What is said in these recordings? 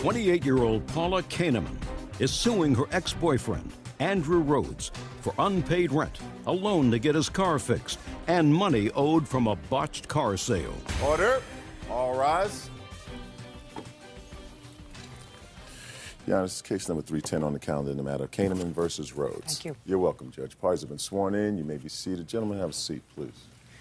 28-year-old Paula Kahneman is suing her ex-boyfriend, Andrew Rhodes, for unpaid rent, a loan to get his car fixed, and money owed from a botched car sale. Order. All rise. Yeah, this is case number 310 on the calendar in the matter of Kahneman versus Rhodes. Thank you. You're welcome, Judge. Parties have been sworn in. You may be seated. Gentlemen, have a seat, please.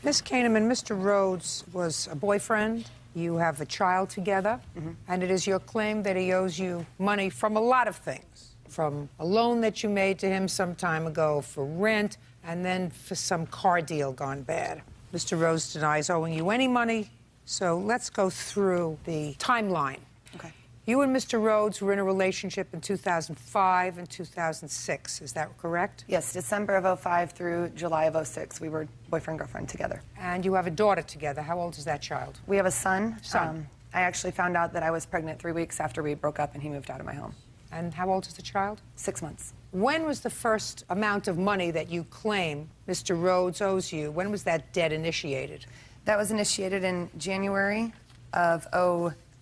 Ms. Kahneman, Mr. Rhodes was a boyfriend. You have a child together, and it is your claim that he owes you money from a lot of things. From a loan that you made to him some time ago for rent, and then for some car deal gone bad. Mr. Rhodes denies owing you any money, so let's go through the timeline. Okay. You and Mr. Rhodes were in a relationship in 2005 and 2006, is that correct? Yes, December of 05 through July of 06, we were boyfriend-girlfriend together. And you have a daughter together. How old is that child? We have a son. Son. I actually found out that I was pregnant 3 weeks after we broke up and he moved out of my home. And how old is the child? 6 months. When was the first amount of money that you claim Mr. Rhodes owes you? When was that debt initiated? That was initiated in January of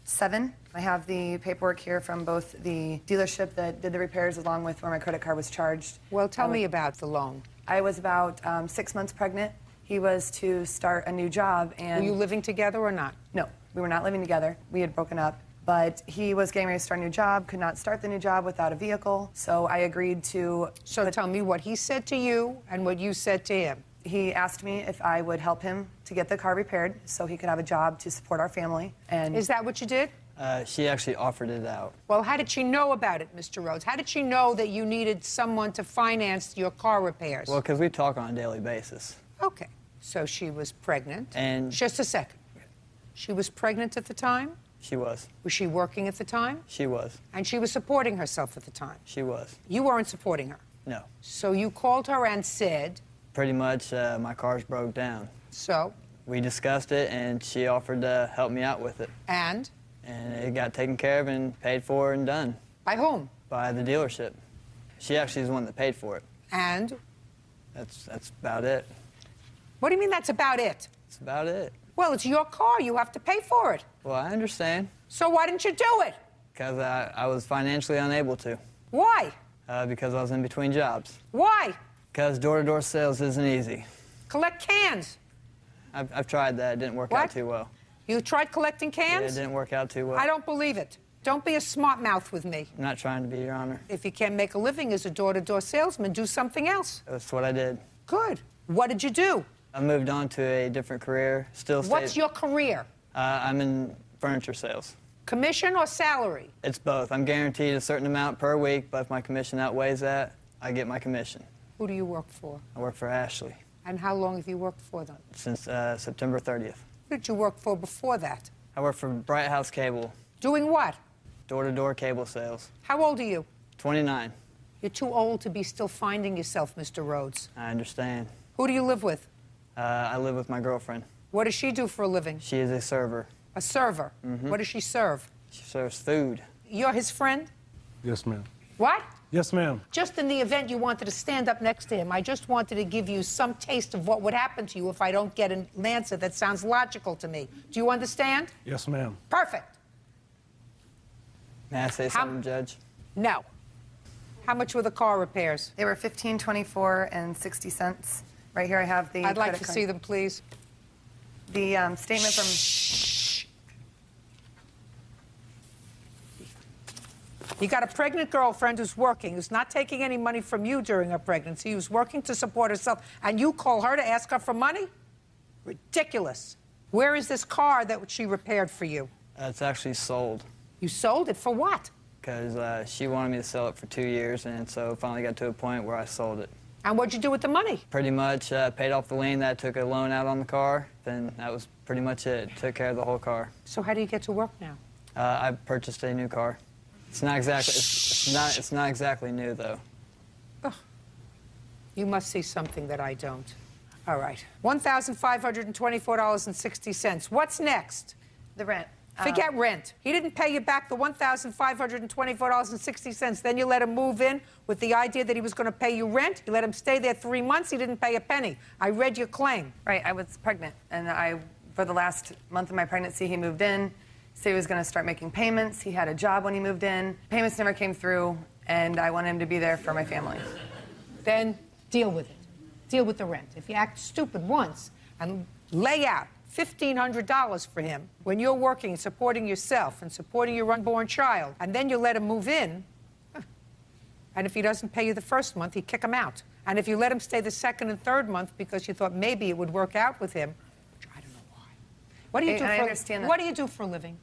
07. I have the paperwork here from both the dealership that did the repairs along with where my credit card was charged. Well, tell me about the loan. I was about 6 months pregnant. He was to start a new job and... Were you living together or not? No, we were not living together. We had broken up. But he was getting ready to start a new job, could not start the new job without a vehicle, so I agreed to... So tell me what he said to you and what you said to him. He asked me if I would help him to get the car repaired so he could have a job to support our family, and... Is that what you did? She actually offered it out. Well, how did she know about it, Mr. Rhodes? How did she know that you needed someone to finance your car repairs? Well, because we talk on a daily basis. Okay. So she was pregnant. And... Just a second. She was pregnant at the time? She was. Was she working at the time? She was. And she was supporting herself at the time? She was. You weren't supporting her? No. So you called her and said... Pretty much, my car's broke down. So? We discussed it, and she offered to help me out with it. And? And it got taken care of and paid for and done. By whom? By the dealership. She actually is the one that paid for it. And? That's about it. What do you mean that's about it? That's about it. Well, it's your car. You have to pay for it. Well, I understand. So why didn't you do it? Because I was financially unable to. Why? Because I was in between jobs. Why? Because door-to-door sales isn't easy. Collect cans. I've tried that. It didn't work out too well. You tried collecting cans? Yeah, it didn't work out too well. I don't believe it. Don't be a smart mouth with me. I'm not trying to be, Your Honor. If you can't make a living as a door-to-door salesman, do something else. That's what I did. Good. What did you do? I moved on to a different career. What's your career? I'm in furniture sales. Commission or salary? It's both. I'm guaranteed a certain amount per week, but if my commission outweighs that, I get my commission. Who do you work for? I work for Ashley. And how long have you worked for them? Since September 30th. Who did you work for before that? I work for Bright House Cable. Doing what? Door-to-door cable sales. How old are you? 29. You're too old to be still finding yourself, Mr. Rhodes. I understand. Who do you live with? I live with my girlfriend. What does she do for a living? She is a server. A server? What does she serve? She serves food. You're his friend? Yes, ma'am. What? Yes, ma'am. Just in the event you wanted to stand up next to him, I just wanted to give you some taste of what would happen to you if I don't get an answer that sounds logical to me. Do you understand? Yes, ma'am. Perfect. May I say something, Judge? No. How much were the car repairs? They were $15, $24, and 60 cents. Right here I have the I'd like credit to card. see them, please. The statement from... Shh. You got a pregnant girlfriend who's working, who's not taking any money from you during her pregnancy, who's working to support herself, and you call her to ask her for money? Ridiculous. Where is this car that she repaired for you? It's actually sold. You sold it for what? Because she wanted me to sell it for 2 years, and so finally got to a point where I sold it. And what'd you do with the money? Pretty much paid off the lien that took a loan out on the car, then that was pretty much it. Took care of the whole car. So how do you get to work now? I purchased a new car. It's not exactly it's not exactly new though. Ugh. You must see something that I don't. All right. $1,524.60. What's next? The rent. Forget rent. He didn't pay you back the $1,524.60. Then you let him move in with the idea that he was going to pay you rent. You let him stay there 3 months. He didn't pay a penny. I read your claim. Right, I was pregnant, and for the last month of my pregnancy, he moved in. said he was going to start making payments. He had a job when he moved in. Payments never came through, and I wanted him to be there for my family. Then deal with it. Deal with the rent. If you act stupid once and lay out $1,500 for him when you're working, supporting yourself and supporting your unborn child, and then you let him move in, and if he doesn't pay you the first month, you kick him out. And if you let him stay the second and third month because you thought maybe it would work out with him, which I don't know why. What do you do? I understand that. What do you do for a living?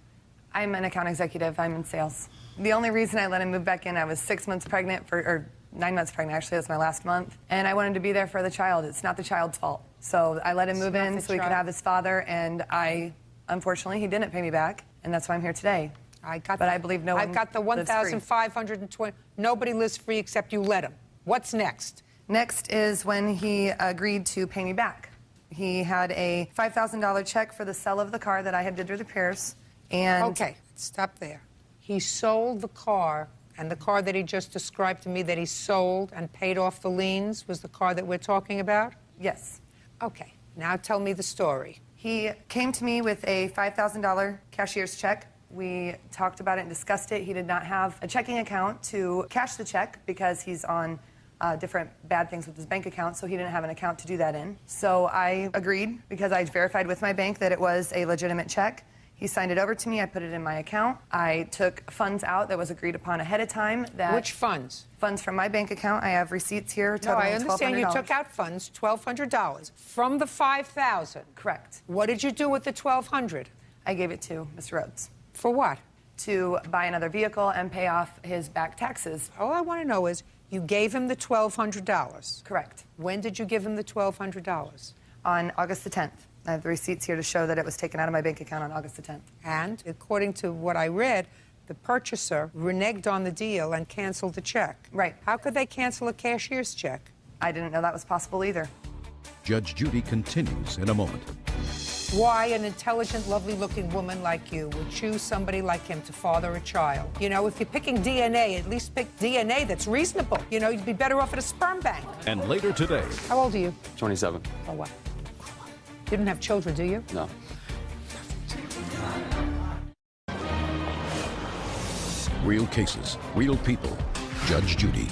I'm an account executive. I'm in sales. The only reason I let him move back in, I was 6 months pregnant, or 9 months pregnant, actually. That's my last month. And I wanted to be there for the child. It's not the child's fault. So I let him move in so he could have his father, and unfortunately, he didn't pay me back, and that's why I'm here today. I believe no one I've got the 1,520. Nobody lives free except you let him. What's next? Next is when he agreed to pay me back. He had a $5,000 check for the sale of the car that I had did the repairs, and... Okay, stop there. He sold the car, and the car that he just described to me that he sold and paid off the liens was the car that we're talking about? Yes. Okay, now tell me the story. He came to me with a $5,000 cashier's check. We talked about it and discussed it. He did not have a checking account to cash the check because he's on different bad things with his bank account, so he didn't have an account to do that in. So I agreed because I verified with my bank that it was a legitimate check. He signed it over to me. I put it in my account. I took funds out that was agreed upon ahead of time. Which funds? Funds from my bank account. I have receipts here No, totaling I understand $1,200. you took out funds, $1,200, from the $5,000. Correct. What did you do with the $1,200? I gave it to Mr. Rhodes. For what? To buy another vehicle and pay off his back taxes. All I want to know is, you gave him the $1,200. Correct. When did you give him the $1,200? On August the 10th. I have the receipts here to show that it was taken out of my bank account on August the 10th. And, according to what I read, the purchaser reneged on the deal and canceled the check. Right. How could they cancel a cashier's check? I didn't know that was possible either. Judge Judy continues in a moment. Why an intelligent, lovely-looking woman like you would choose somebody like him to father a child. You know, if you're picking DNA, at least pick DNA that's reasonable. You know, you'd be better off at a sperm bank. And later today... How old are you? 27. Oh, what? You don't have children, do you? No. Real cases, real people. Judge Judy.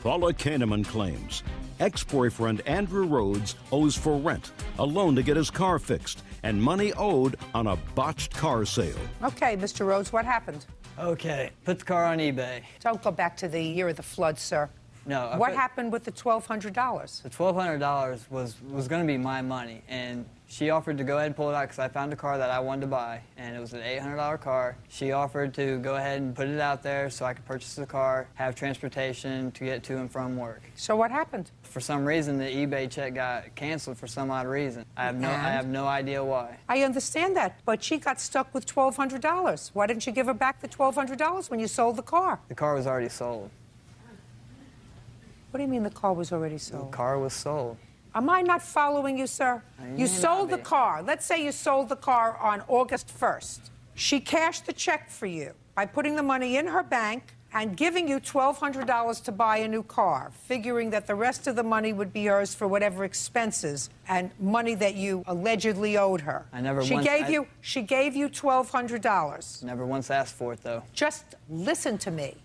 Paula Kahneman claims ex-boyfriend Andrew Rhodes owes for rent, a loan to get his car fixed, and money owed on a botched car sale. Okay, Mr. Rhodes, what happened? Okay, put the car on eBay. Don't go back to the year of the flood, sir. No. What happened with the $1,200? The $1,200 was going to be my money, and she offered to go ahead and pull it out because I found a car that I wanted to buy, and it was an $800 car. She offered to go ahead and put it out there so I could purchase the car, have transportation to get to and from work. So what happened? For some reason, the eBay check got canceled for some odd reason. I have no idea why. I understand that, but she got stuck with $1,200. Why didn't you give her back the $1,200 when you sold the car? The car was already sold. What do you mean the car was already The sold? car was sold. Am I not following you, sir? You sold the car. Let's say you sold the car on August 1st. She cashed the check for you by putting the money in her bank and giving you $1,200 to buy a new car, figuring that the rest of the money would be hers for whatever expenses and money that you allegedly owed her. She gave you $1,200. Never once asked for it, though. Just listen to me.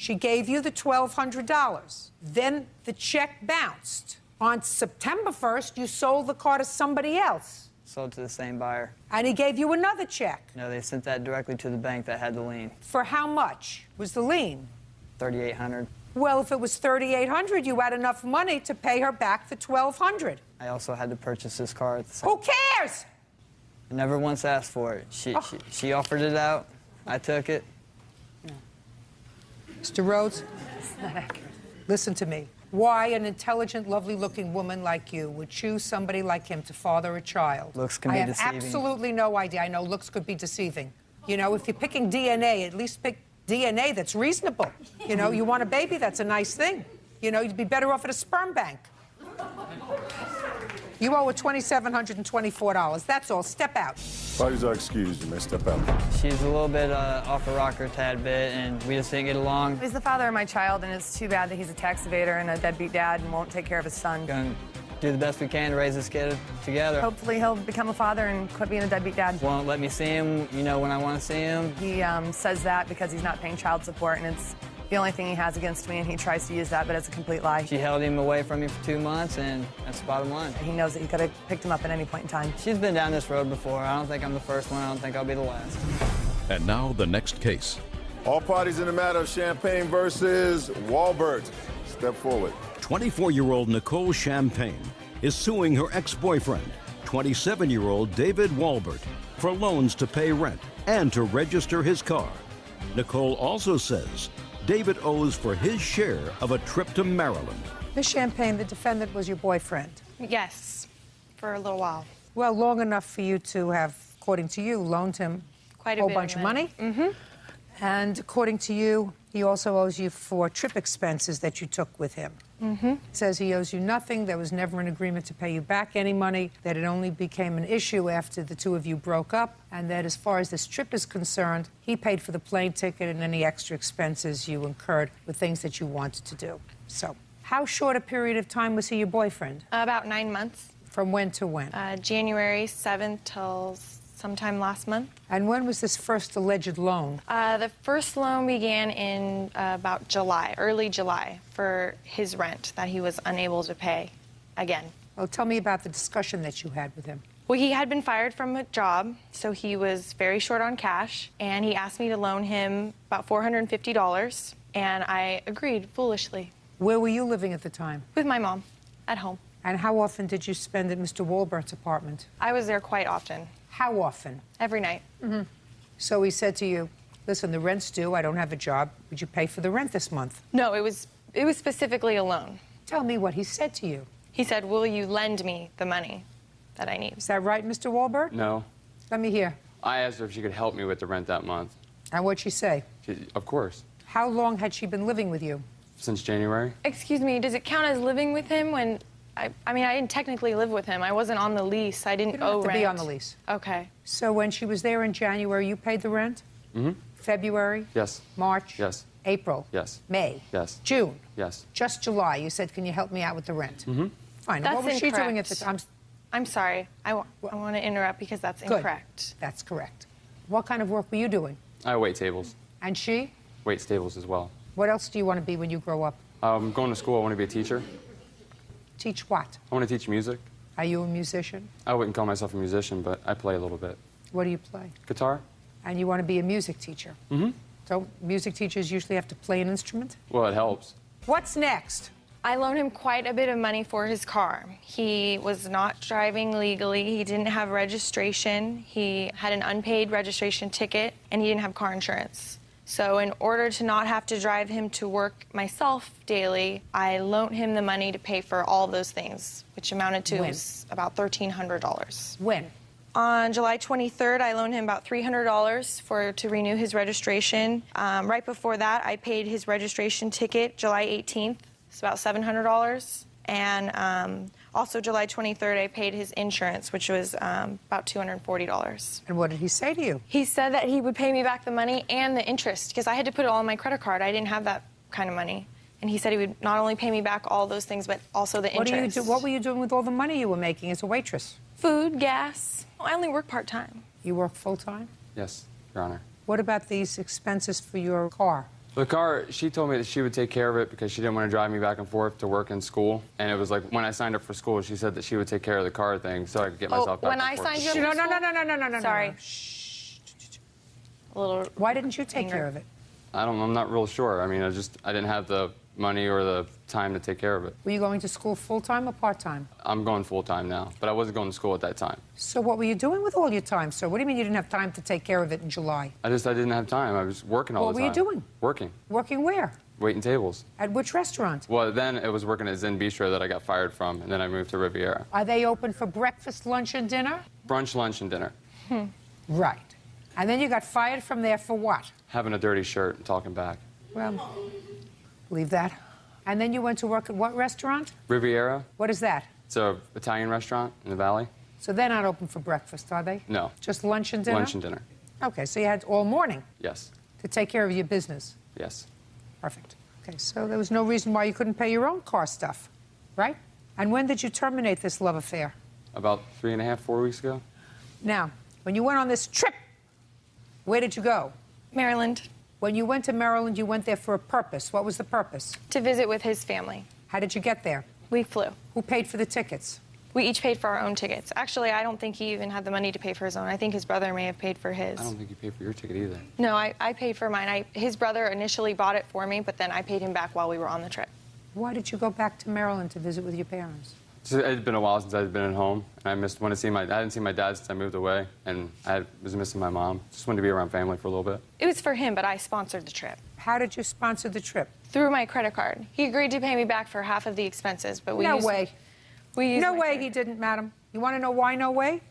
She gave you the $1,200. Then the check bounced. On September 1st, you sold the car to somebody else. Sold to the same buyer. And he gave you another check. No, they sent that directly to the bank that had the lien. For how much was the lien? $3,800. Well, if it was $3,800, you had enough money to pay her back the $1,200. I also had to purchase this car at the same Who cares? I never once asked for it. She offered it out. I took it. Mr. Rhodes, listen to me. Why an intelligent, lovely-looking woman like you would choose somebody like him to father a child? Looks can be deceiving. I have absolutely no idea. I know looks could be deceiving. You know, if you're picking DNA, at least pick DNA that's reasonable. You know, you want a baby, that's a nice thing. You know, you'd be better off at a sperm bank. You owe her $2,724. That's all. Step out. Parties are excused. You may step out. She's a little bit off the rocker a tad bit, and we just didn't get along. He's the father of my child, and it's too bad that he's a tax evader and a deadbeat dad and won't take care of his son. Going do the best we can to raise this kid together. Hopefully he'll become a father and quit being a deadbeat dad. Won't let me see him, you know, when I want to see him. He says that because he's not paying child support, and it's the only thing he has against me, and he tries to use that, but it's a complete lie. She held him away from me for 2 months, and that's the bottom line. He knows that he could have picked him up at any point in time. She's been down this road before. I don't think I'm the first one. I don't think I'll be the last. And now the next case. All parties in the matter of Champagne versus Walbert. Step forward. 24-year-old Nicole Champagne is suing her ex-boyfriend, 27-year-old David Walbert, for loans to pay rent and to register his car. Nicole also says David owes for his share of a trip to Maryland. Miss Champagne, the defendant was your boyfriend. Yes, for a little while. Well, long enough for you to have, according to you, loaned him Quite a a whole bit bunch of of money. Mm-hmm. And according to you, he also owes you for trip expenses that you took with him. Mm-hmm. Says he owes you nothing. There was never an agreement to pay you back any money, that it only became an issue after the two of you broke up, and that as far as this trip is concerned, he paid for the plane ticket and any extra expenses you incurred with things that you wanted to do. So, how short a period of time was he your boyfriend? About 9 months. From when to when? January 7th till sometime last month. And when was this first alleged loan? The first loan began in about July, early July, for his rent that he was unable to pay again. Well, tell me about the discussion that you had with him. Well, he had been fired from a job, so he was very short on cash, and he asked me to loan him about $450, and I agreed foolishly. Where were you living at the time? With my mom, at home. And how often did you spend at Mr. Walbert's apartment? I was there quite often. How often? Every night. Mm-hmm. So he said to you, listen, the rent's due, I don't have a job, would you pay for the rent this month? No, it was specifically a loan. Tell me what he said to you. He said, will you lend me the money that I need? Is that right, Mr. Walbert? No. Let me hear. I asked her if she could help me with the rent that month. And what'd she say? Of course. How long had she been living with you? Since January. Excuse me, does it count as living with him when... I mean, I didn't technically live with him. I wasn't on the lease. I didn't You don't owe have to rent. be on the lease. Okay. So when she was there in January, you paid the rent? Mm-hmm. February? Yes. March? Yes. April? Yes. May? Yes. June? Yes. Just July. You said, can you help me out with the rent? Mm-hmm. Fine. That's What was she doing at incorrect. the time? I'm sorry. I want to interrupt because that's Good. incorrect. That's correct. What kind of work were you doing? I wait tables. And she? Wait tables as well. What else do you want to be when you grow up? Going to school, I want to be a teacher. Teach what? I want to teach music. Are you a musician? I wouldn't call myself a musician, but I play a little bit. What do you play? Guitar? And you want to be a music teacher? Mm-hmm. Don't music teachers usually have to play an instrument? Well, it helps. What's next? I loaned him quite a bit of money for his car. He was not driving legally. He didn't have registration. He had an unpaid registration ticket, and he didn't have car insurance. So in order to not have to drive him to work myself daily, I loaned him the money to pay for all those things, which amounted to about $1,300. When? On July 23rd, I loaned him about $300 to renew his registration. Right before that, I paid his registration ticket July 18th. It's about $700. And also July 23rd, I paid his insurance, which was about $240. And what did he say to you? He said that he would pay me back the money and the interest, because I had to put it all on my credit card. I didn't have that kind of money. And he said he would not only pay me back all those things, but also the interest. What were you doing with all the money you were making as a waitress? Food, gas. I only work part-time. You work full-time? Yes, Your Honor. What about these expenses for your car? The car, she told me that she would take care of it because she didn't want to drive me back and forth to work and school. And it was like when I signed up for school, she said that she would take care of the car thing so I could get myself back when and I forth. signed you up for school? No. Sorry. Shh. A little. Why didn't you take anger. care of it? I'm not real sure. I mean, I didn't have the money or the time to take care of it. Were you going to school full-time or part-time? I'm going full-time now, but I wasn't going to school at that time. So what were you doing with all your time, sir? What do you mean you didn't have time to take care of it in July? I didn't have time. I was working all the time. What were you doing? Working. Working where? Waiting tables. At which restaurant? Well, then it was working at Zen Bistro that I got fired from, and then I moved to Riviera. Are they open for breakfast, lunch, and dinner? Brunch, lunch, and dinner. Right. And then you got fired from there for what? Having a dirty shirt and talking back. Well, leave that. And then you went to work at what restaurant? Riviera. What is that? It's an Italian restaurant in the Valley. So they're not open for breakfast, are they? No. Just lunch and dinner? Lunch and dinner. Okay, so you had all morning Yes. to take care of your business. Yes. Perfect. Okay, so there was no reason why you couldn't pay your own car stuff, right? And when did you terminate this love affair? About 3.5, 4 weeks ago. Now, when you went on this trip, where did you go? Maryland. When you went to Maryland, you went there for a purpose. What was the purpose? To visit with his family. How did you get there? We flew. Who paid for the tickets? We each paid for our own tickets. Actually, I don't think he even had the money to pay for his own. I think his brother may have paid for his. I don't think you paid for your ticket either. No, I paid for mine. His brother initially bought it for me, but then I paid him back while we were on the trip. Why did you go back to Maryland to visit with your parents? It's been a while since I've been at home, and I hadn't seen my dad since I moved away, and I was missing my mom. Just wanted to be around family for a little bit. It was for him, but I sponsored the trip. How did you sponsor the trip? Through my credit card. He agreed to pay me back for half of the expenses, but No way. No way credit. he didn't, madam. You want to know why no way?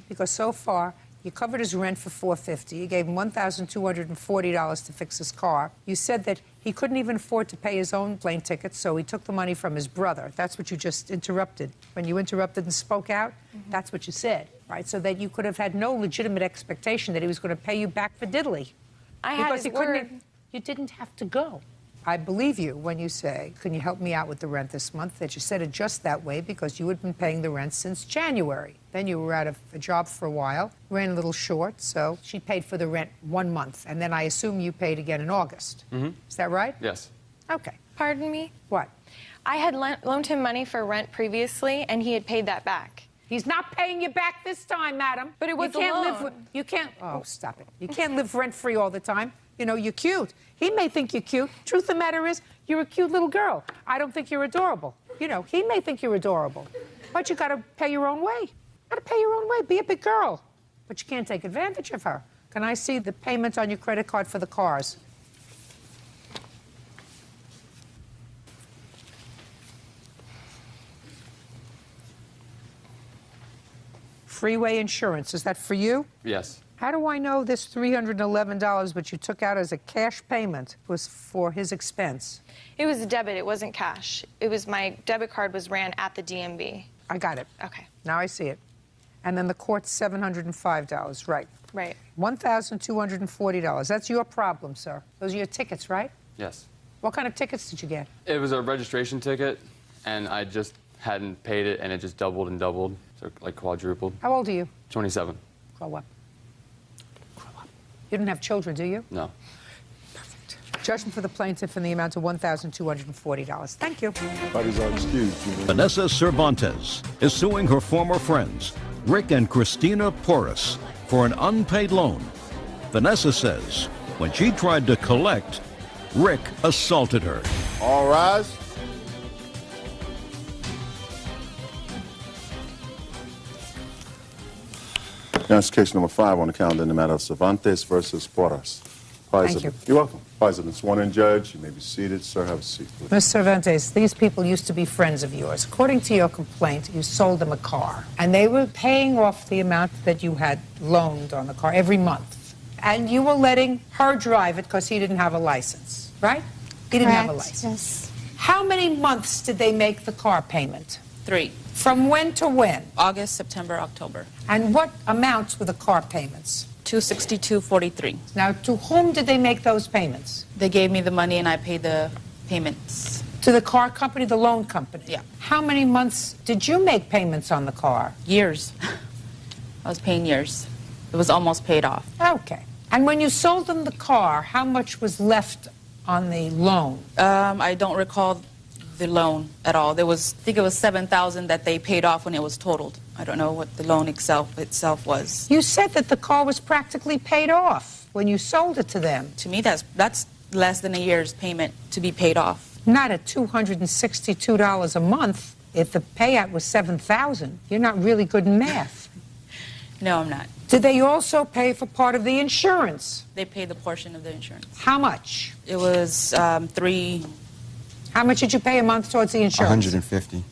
Because so far, you covered his rent for $450. You gave him $1,240 to fix his car. You said that he couldn't even afford to pay his own plane tickets, so he took the money from his brother. That's what you just interrupted. When you interrupted and spoke out, that's what you said, right? So that you could have had no legitimate expectation that he was going to pay you back for diddly. I had his word. You didn't have to go. I believe you when you say, can you help me out with the rent this month, that you said it just that way because you had been paying the rent since January. Then you were out of a job for a while, ran a little short, so she paid for the rent 1 month. And then I assume you paid again in August. Is that right? Yes. Okay. Pardon me? What? I had loaned him money for rent previously, and he had paid that back. He's not paying you back this time, madam. But it was you can't a live loan. you can't. Oh, stop it. You can't live rent-free all the time. You know, you're cute. He may think you're cute. Truth of the matter is, you're a cute little girl. I don't think you're adorable. You know, he may think you're adorable. But you got to pay your own way. Got to pay your own way. Be a big girl. But you can't take advantage of her. Can I see the payment on your credit card for the cars? Freeway insurance, is that for you? Yes. How do I know this $311, which you took out as a cash payment, was for his expense? It was a debit. It wasn't cash. It was my debit card was ran at the DMV. I got it. Okay. Now I see it. And then the court's $705, right? Right. $1,240. That's your problem, sir. Those are your tickets, right? Yes. What kind of tickets did you get? It was a registration ticket, and I just hadn't paid it, and it just doubled and doubled, so like quadrupled. How old are you? 27. Grow up. You don't have children, do you? No. Perfect. Judgment for the plaintiff in the amount of $1,240. Thank you. Parties are excused. Vanessa Cervantes is suing her former friends, Rick and Christina Porras, for an unpaid loan. Vanessa says when she tried to collect, Rick assaulted her. All rise. Now it's case number 5 on the calendar in the matter of Cervantes versus Porras. Thank you. You're welcome. Parties have been sworn in, Judge. You may be seated. Sir, have a seat, please. Ms. Cervantes, these people used to be friends of yours. According to your complaint, you sold them a car, and they were paying off the amount that you had loaned on the car every month. And you were letting her drive it because he didn't have a license, right? He didn't have a license. Yes. How many months did they make the car payment? 3. From when to when? August, September, October. And what amounts were the car payments? $262.43. Now, to whom did they make those payments? They gave me the money and I paid the payments. To the car company, the loan company? Yeah. How many months did you make payments on the car? Years. I was paying years. It was almost paid off. Okay. And when you sold them the car, how much was left on the loan? I don't recall the loan at all. I think it was $7,000 that they paid off when it was totaled. I don't know what the loan itself was. You said that the car was practically paid off when you sold it to them. To me, that's less than a year's payment to be paid off. Not at $262 a month. If the payout was $7,000, you're not really good in math. No, I'm not. Did they also pay for part of the insurance? They paid the portion of the insurance. How much? It was $3. How much did you pay a month towards the insurance? $150.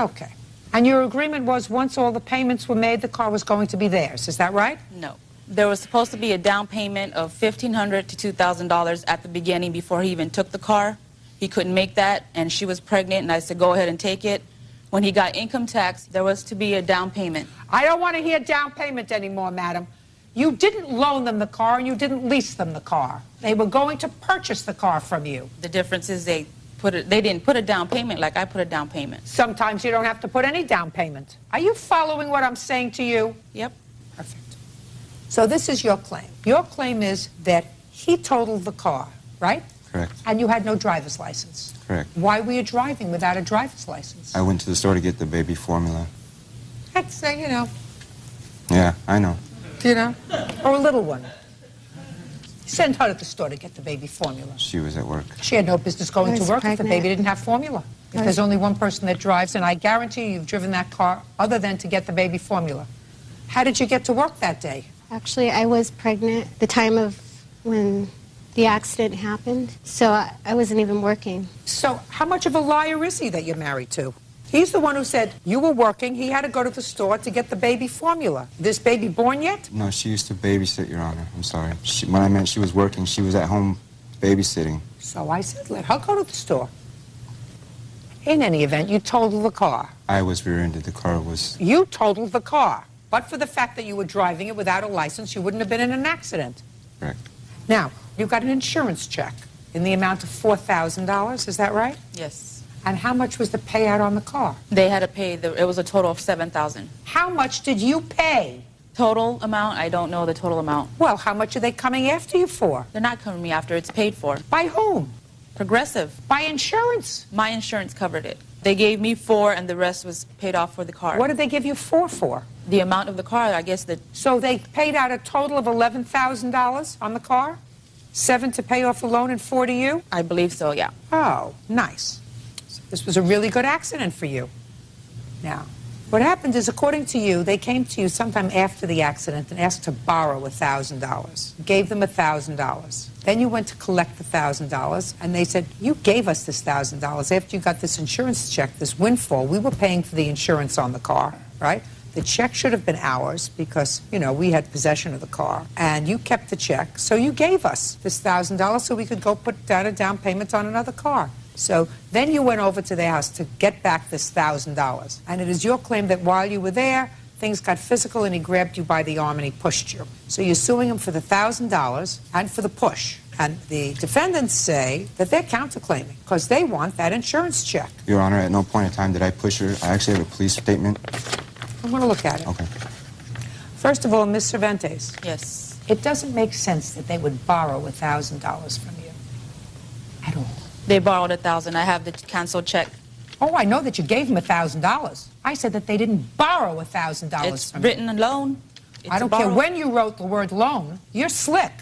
Okay. And your agreement was once all the payments were made, the car was going to be theirs. Is that right? No. There was supposed to be a down payment of $1,500 to $2,000 at the beginning before he even took the car. He couldn't make that, and she was pregnant, and I said, go ahead and take it. When he got income tax, there was to be a down payment. I don't want to hear down payment anymore, madam. You didn't loan them the car, and you didn't lease them the car. They were going to purchase the car from you. The difference is they they didn't put a down payment like I put a down payment. Sometimes you don't have to put any down payment. Are you following what I'm saying to you? Yep. Perfect. So this is your claim. Your claim is that he totaled the car, right? Correct. And you had no driver's license. Correct. Why were you driving without a driver's license? I went to the store to get the baby formula. That's, you know. Yeah, I know. You know? Or a little one. Send her to the store to get the baby formula. She was at work. She had no business going to work if the baby didn't have formula. If there's only one person that drives, and I guarantee you've driven that car other than to get the baby formula. How did you get to work that day? Actually, I was pregnant the time of when the accident happened, so I wasn't even working. So how much of a liar is he that you're married to? He's the one who said you were working, he had to go to the store to get the baby formula. This baby born yet? No, she used to babysit, Your Honor. I'm sorry. When I meant she was working, she was at home babysitting. So I said, let her go to the store. In any event, you totaled the car. I was rear-ended. The car was... You totaled the car. But for the fact that you were driving it without a license, you wouldn't have been in an accident. Correct. Now, you got an insurance check in the amount of $4,000, is that right? Yes. And how much was the payout on the car? They had to pay, it was a total of $7,000. How much did you pay? Total amount, I don't know the total amount. Well, how much are they coming after you for? They're not coming me after, it's paid for. By whom? Progressive. By insurance. My insurance covered it. They gave me $4,000 and the rest was paid off for the car. What did they give you $4,000 for? The amount of the car, I guess that... So they paid out a total of $11,000 on the car? $7,000 to pay off the loan and $4,000 to you? I believe so, yeah. Oh, nice. So this was a really good accident for you. Now, what happened is, according to you, they came to you sometime after the accident and asked to borrow $1,000. Gave them $1,000. Then you went to collect the $1,000, and they said, you gave us this $1,000 after you got this insurance check, this windfall. We were paying for the insurance on the car, right? The check should have been ours because, you know, we had possession of the car. And you kept the check, so you gave us this $1,000 so we could go put down a down payment on another car. So then you went over to their house to get back this $1,000. And it is your claim that while you were there, things got physical and he grabbed you by the arm and he pushed you. So you're suing him for the $1,000 and for the push. And the defendants say that they're counterclaiming because they want that insurance check. Your Honor, at no point in time did I push her. I actually have a police statement. I'm going to look at it. Okay. First of all, Ms. Cervantes. Yes. It doesn't make sense that they would borrow $1,000 from you at all. They borrowed $1,000. I have the canceled check. Oh, I know that you gave them $1,000. I said that they didn't borrow $1,000 It's from written you. a loan. I don't care when you wrote the word loan. You're slick.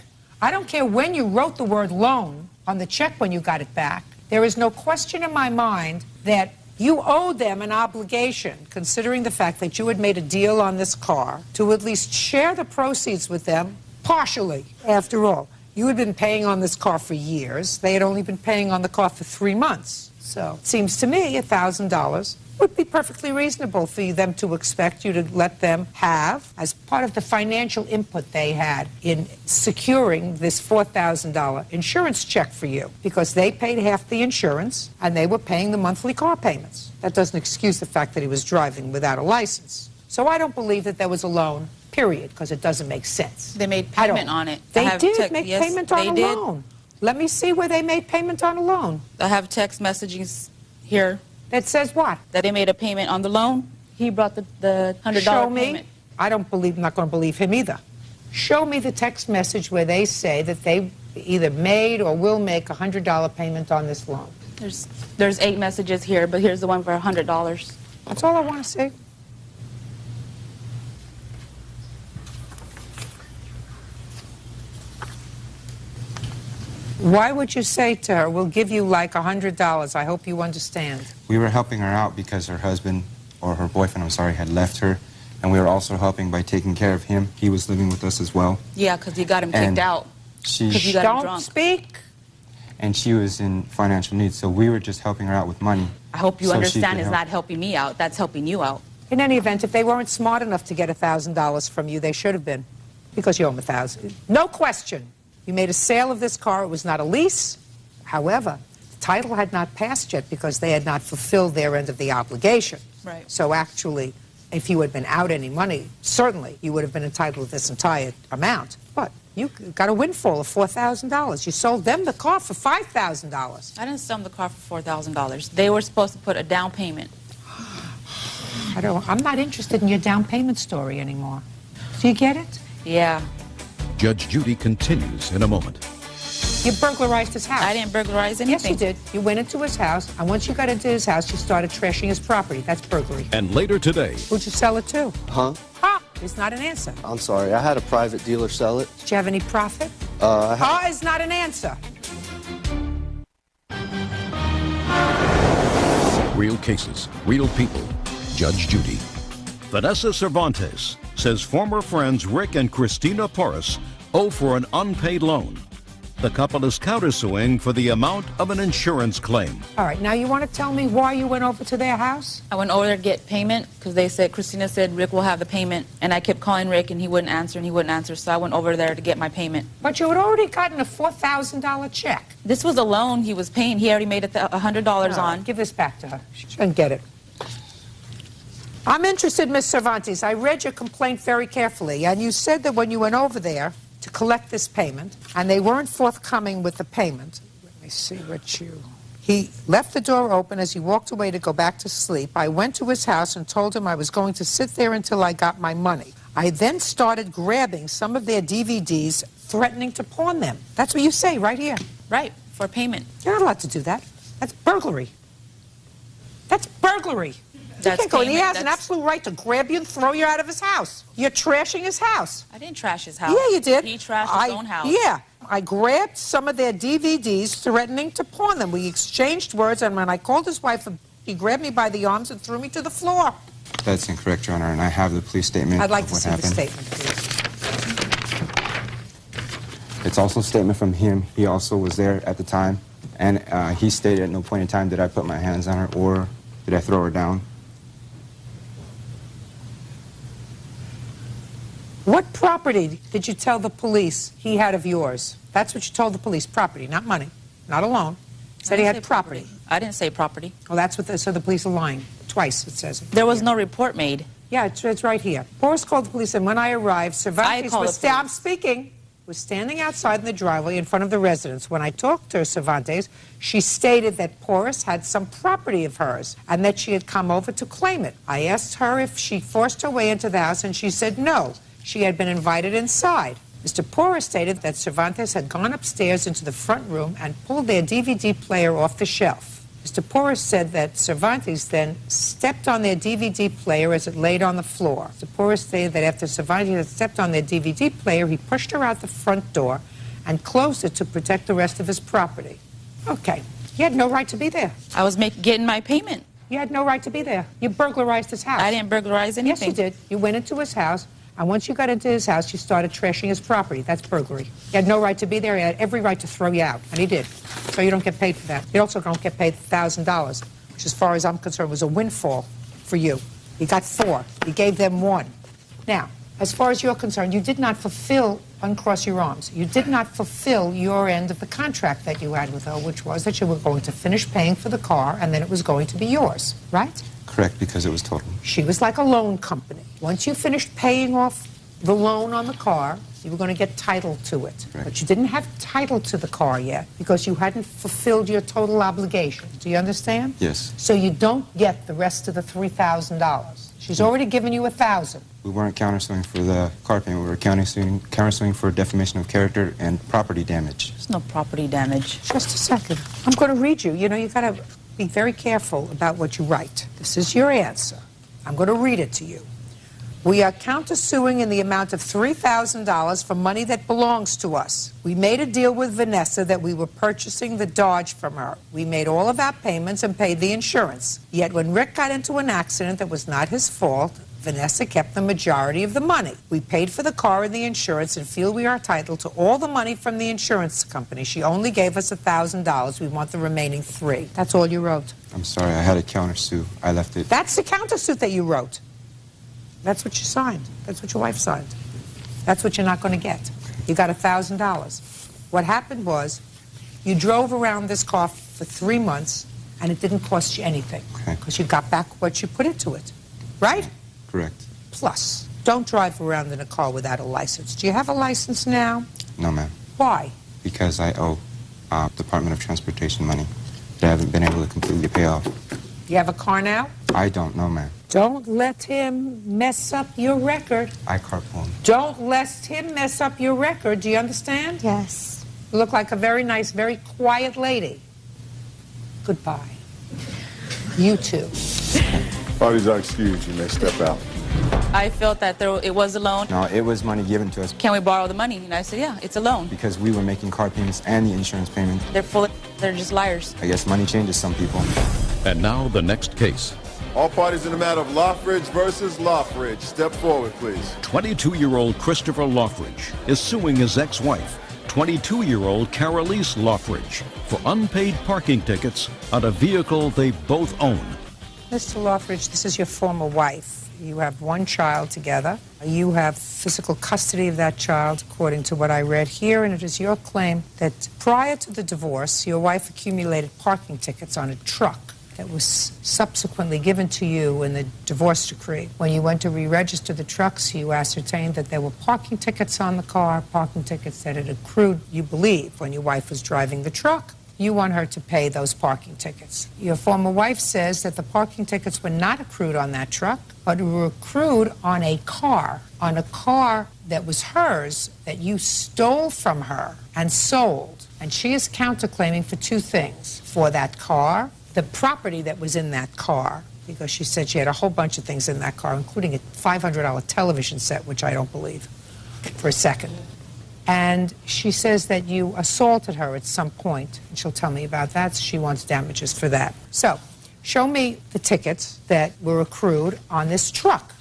I don't care when you wrote the word loan on the check when you got it back. There is no question in my mind that you owe them an obligation, considering the fact that you had made a deal on this car, to at least share the proceeds with them partially. After all, you had been paying on this car for years. They had only been paying on the car for 3 months. So it seems to me $1,000 would be perfectly reasonable for them to expect you to let them have as part of the financial input they had in securing this $4,000 insurance check for you, because they paid half the insurance and they were paying the monthly car payments. That doesn't excuse the fact that he was driving without a license. So I don't believe that there was a loan, period, because it doesn't make sense. They made payment on it. They did make payment on a loan. Let me see where they made payment on a loan. I have text messages here. That says what? That they made a payment on the loan. He brought the $100 Show me. payment. I don't believe, I'm not going to believe him either. Show me the text message where they say that they either made or will make a $100 payment on this loan. There's 8 messages here, but here's the one for $100. That's all I want to see. Why would you say to her, we'll give you like $100? I hope you understand. We were helping her out because her husband, or her boyfriend, I'm sorry, had left her. And we were also helping by taking care of him. He was living with us as well. Yeah, because you got him kicked out. She don't speak. And she was in financial need, so we were just helping her out with money. I hope you so understand it's not helping me out. That's helping you out. In any event, if they weren't smart enough to get $1,000 from you, they should have been, because you owe them $1,000. No question. You made a sale of this car. It was not a lease. However, the title had not passed yet because they had not fulfilled their end of the obligation. Right. So actually, if you had been out any money, certainly you would have been entitled to this entire amount. But You got a windfall of $4,000. You sold them the car for $5,000. I didn't sell them the car for $4,000. They were supposed to put a down payment. I'm not interested in your down payment story anymore. Do you get it? Yeah. Judge Judy continues in a moment. You burglarized his house. I didn't burglarize anything. Yes, you did. You went into his house, and once you got into his house, you started trashing his property. That's burglary. And later today, Who'd you sell it to? Huh? Is not an answer. I'm sorry. I had a private dealer sell it. Did you have any profit? Is not an answer. real cases, real people. Judge Judy. Vanessa Cervantes says former friends Rick and Christina Porras owe for an unpaid loan. The couple is countersuing for the amount of an insurance claim. All right, now you want to tell me why you went over to their house? I went over there to get payment because Christina said Rick will have the payment, and I kept calling Rick and he wouldn't answer, so I went over there to get my payment. But you had already gotten a $4,000 check. This was a loan he was paying. He already made $100 on. Give this back to her. She shouldn't get it. I'm interested, Miss Cervantes. I read your complaint very carefully, and you said that when you went over there to collect this payment, and they weren't forthcoming with the payment. Let me see what you... He left the door open as he walked away to go back to sleep. I went to his house and told him I was going to sit there until I got my money. I then started grabbing some of their DVDs, threatening to pawn them. That's what you say right here. Right, for payment. You're not allowed to do that. That's burglary. That's burglary. That's you can't go in. He payment. has an absolute right to grab you and throw you out of his house. You're trashing his house. I didn't trash his house. Yeah, you did. He trashed his own house. Yeah. I grabbed some of their DVDs, threatening to pawn them. We exchanged words, and when I called his wife, he grabbed me by the arms and threw me to the floor. That's incorrect, Your Honor, and I have the police statement. I'd like of to what see happened. the statement, please. It's also a statement from him. He also was there at the time, and he stated at no point in time did I put my hands on her or did I throw her down. What property did you tell the police he had of yours? That's what you told the police, property, not money, not a loan. Said he had property. I didn't say property. Well, that's what so the police are lying. Twice, it says. There was no report made. Yeah, it's right here. Porras called the police, and when I arrived, Cervantes was standing outside in the driveway in front of the residence. When I talked to Cervantes, she stated that Porras had some property of hers and that she had come over to claim it. I asked her if she forced her way into the house, and she said no. She had been invited inside. Mr. Porras stated that Cervantes had gone upstairs into the front room and pulled their DVD player off the shelf. Mr. Porras said that Cervantes then stepped on their DVD player as it laid on the floor. Mr. Porras stated that after Cervantes had stepped on their DVD player, he pushed her out the front door and closed it to protect the rest of his property. Okay. You had no right to be there. I was getting my payment. You had no right to be there. You burglarized his house. I didn't burglarize anything. Yes, you did. You went into his house, and once you got into his house, you started trashing his property. That's burglary. He had no right to be there. He had every right to throw you out, and he did. So you don't get paid for that. You also don't get paid $1,000, which, as far as I'm concerned, was a windfall for you. You got 4. You gave them 1. Now, as far as you're concerned, you did not uncross your arms. You did not fulfill your end of the contract that you had with her, which was that you were going to finish paying for the car, and then it was going to be yours, right? Correct, because it was total. She was like a loan company. Once you finished paying off the loan on the car, you were going to get title to it. Right. But you didn't have title to the car yet because you hadn't fulfilled your total obligation. Do you understand? Yes. So you don't get the rest of the $3,000. She's already given you $1,000. We weren't countersuing for the car payment. We were countersuing for defamation of character and property damage. There's no property damage. Just a second. I'm going to read you. You know, you've got to be very careful about what you write. This is your answer. I'm going to read it to you. We are countersuing in the amount of $3,000 for money that belongs to us. We made a deal with Vanessa that we were purchasing the Dodge from her. We made all of our payments and paid the insurance. Yet when Rick got into an accident that was not his fault, Vanessa kept the majority of the money. We paid for the car and the insurance and feel we are entitled to all the money from the insurance company. She only gave us $1,000. We want the remaining $3,000. That's all you wrote. I'm sorry, I had a countersue. I left it. That's the countersuit that you wrote. That's what you signed. That's what your wife signed. That's what you're not going to get. You got $1,000. What happened was you drove around this car for 3 months, and it didn't cost you anything because you got back what you put into it, right? Correct. Plus, don't drive around in a car without a license. Do you have a license now? No, ma'am. Why? Because I owe Department of Transportation money that I haven't been able to completely pay off. You have a car now? I don't know, ma'am. Don't let him mess up your record. I carpool. Don't let him mess up your record. Do you understand? Yes. You look like a very nice, very quiet lady. Goodbye. You too. Parties are excused. You may step out. I felt that it was a loan. No, it was money given to us Can we borrow the money? And I said, yeah, it's a loan. because we were making car payments and the insurance payment. They're just liars. I guess money changes some people. And now the next case. All parties in the matter of Loffridge versus Loffridge. Step forward, please. 22-year-old Christopher Loffridge is suing his ex-wife, 22-year-old Carolise Loffridge, for unpaid parking tickets on a vehicle they both own. Mr. Loffridge, this is your former wife. You have one child together. You have physical custody of that child, according to what I read here, and it is your claim that prior to the divorce, your wife accumulated parking tickets on a truck that was subsequently given to you in the divorce decree. When you went to re-register the trucks, you ascertained that there were parking tickets on the car, parking tickets that had accrued, you believe, when your wife was driving the truck. You want her to pay those parking tickets. Your former wife says that the parking tickets were not accrued on that truck, but were accrued on a car that was hers, that you stole from her and sold. And she is counterclaiming for two things: for that car, the property that was in that car, because she said she had a whole bunch of things in that car, including a $500 television set, which I don't believe for a second. And she says that you assaulted her at some point, and she'll tell me about that. She wants damages for that. So, show me the tickets that were accrued on this truck.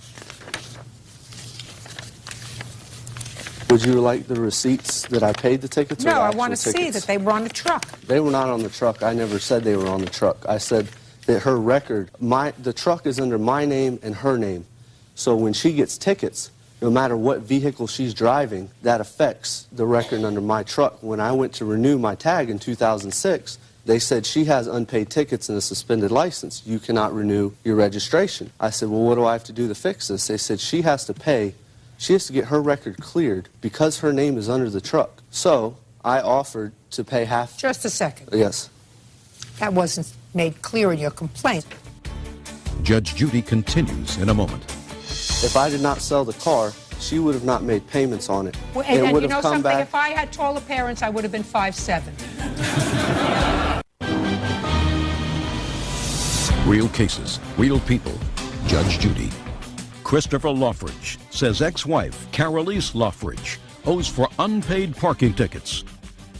Would you like the receipts that I paid the tickets? No, or the I actual want to see tickets? that they were on the truck. They were not on the truck. I never said they were on the truck. I said that her record, the truck is under my name and her name. So when she gets tickets, no matter what vehicle she's driving, that affects the record under my truck. When I went to renew my tag in 2006, they said she has unpaid tickets and a suspended license. You cannot renew your registration. I said, well, what do I have to do to fix this? They said she has to pay. She has to get her record cleared because her name is under the truck. So I offered to pay half. Just a second. Yes. That wasn't made clear in your complaint. Judge Judy continues in a moment. If I did not sell the car, she would have not made payments on it. Well, It and would you know have come something? back. If I had taller parents, I would have been 5'7". Real cases, real people. Judge Judy. Christopher Loffridge says ex-wife Carolise Loffridge owes for unpaid parking tickets.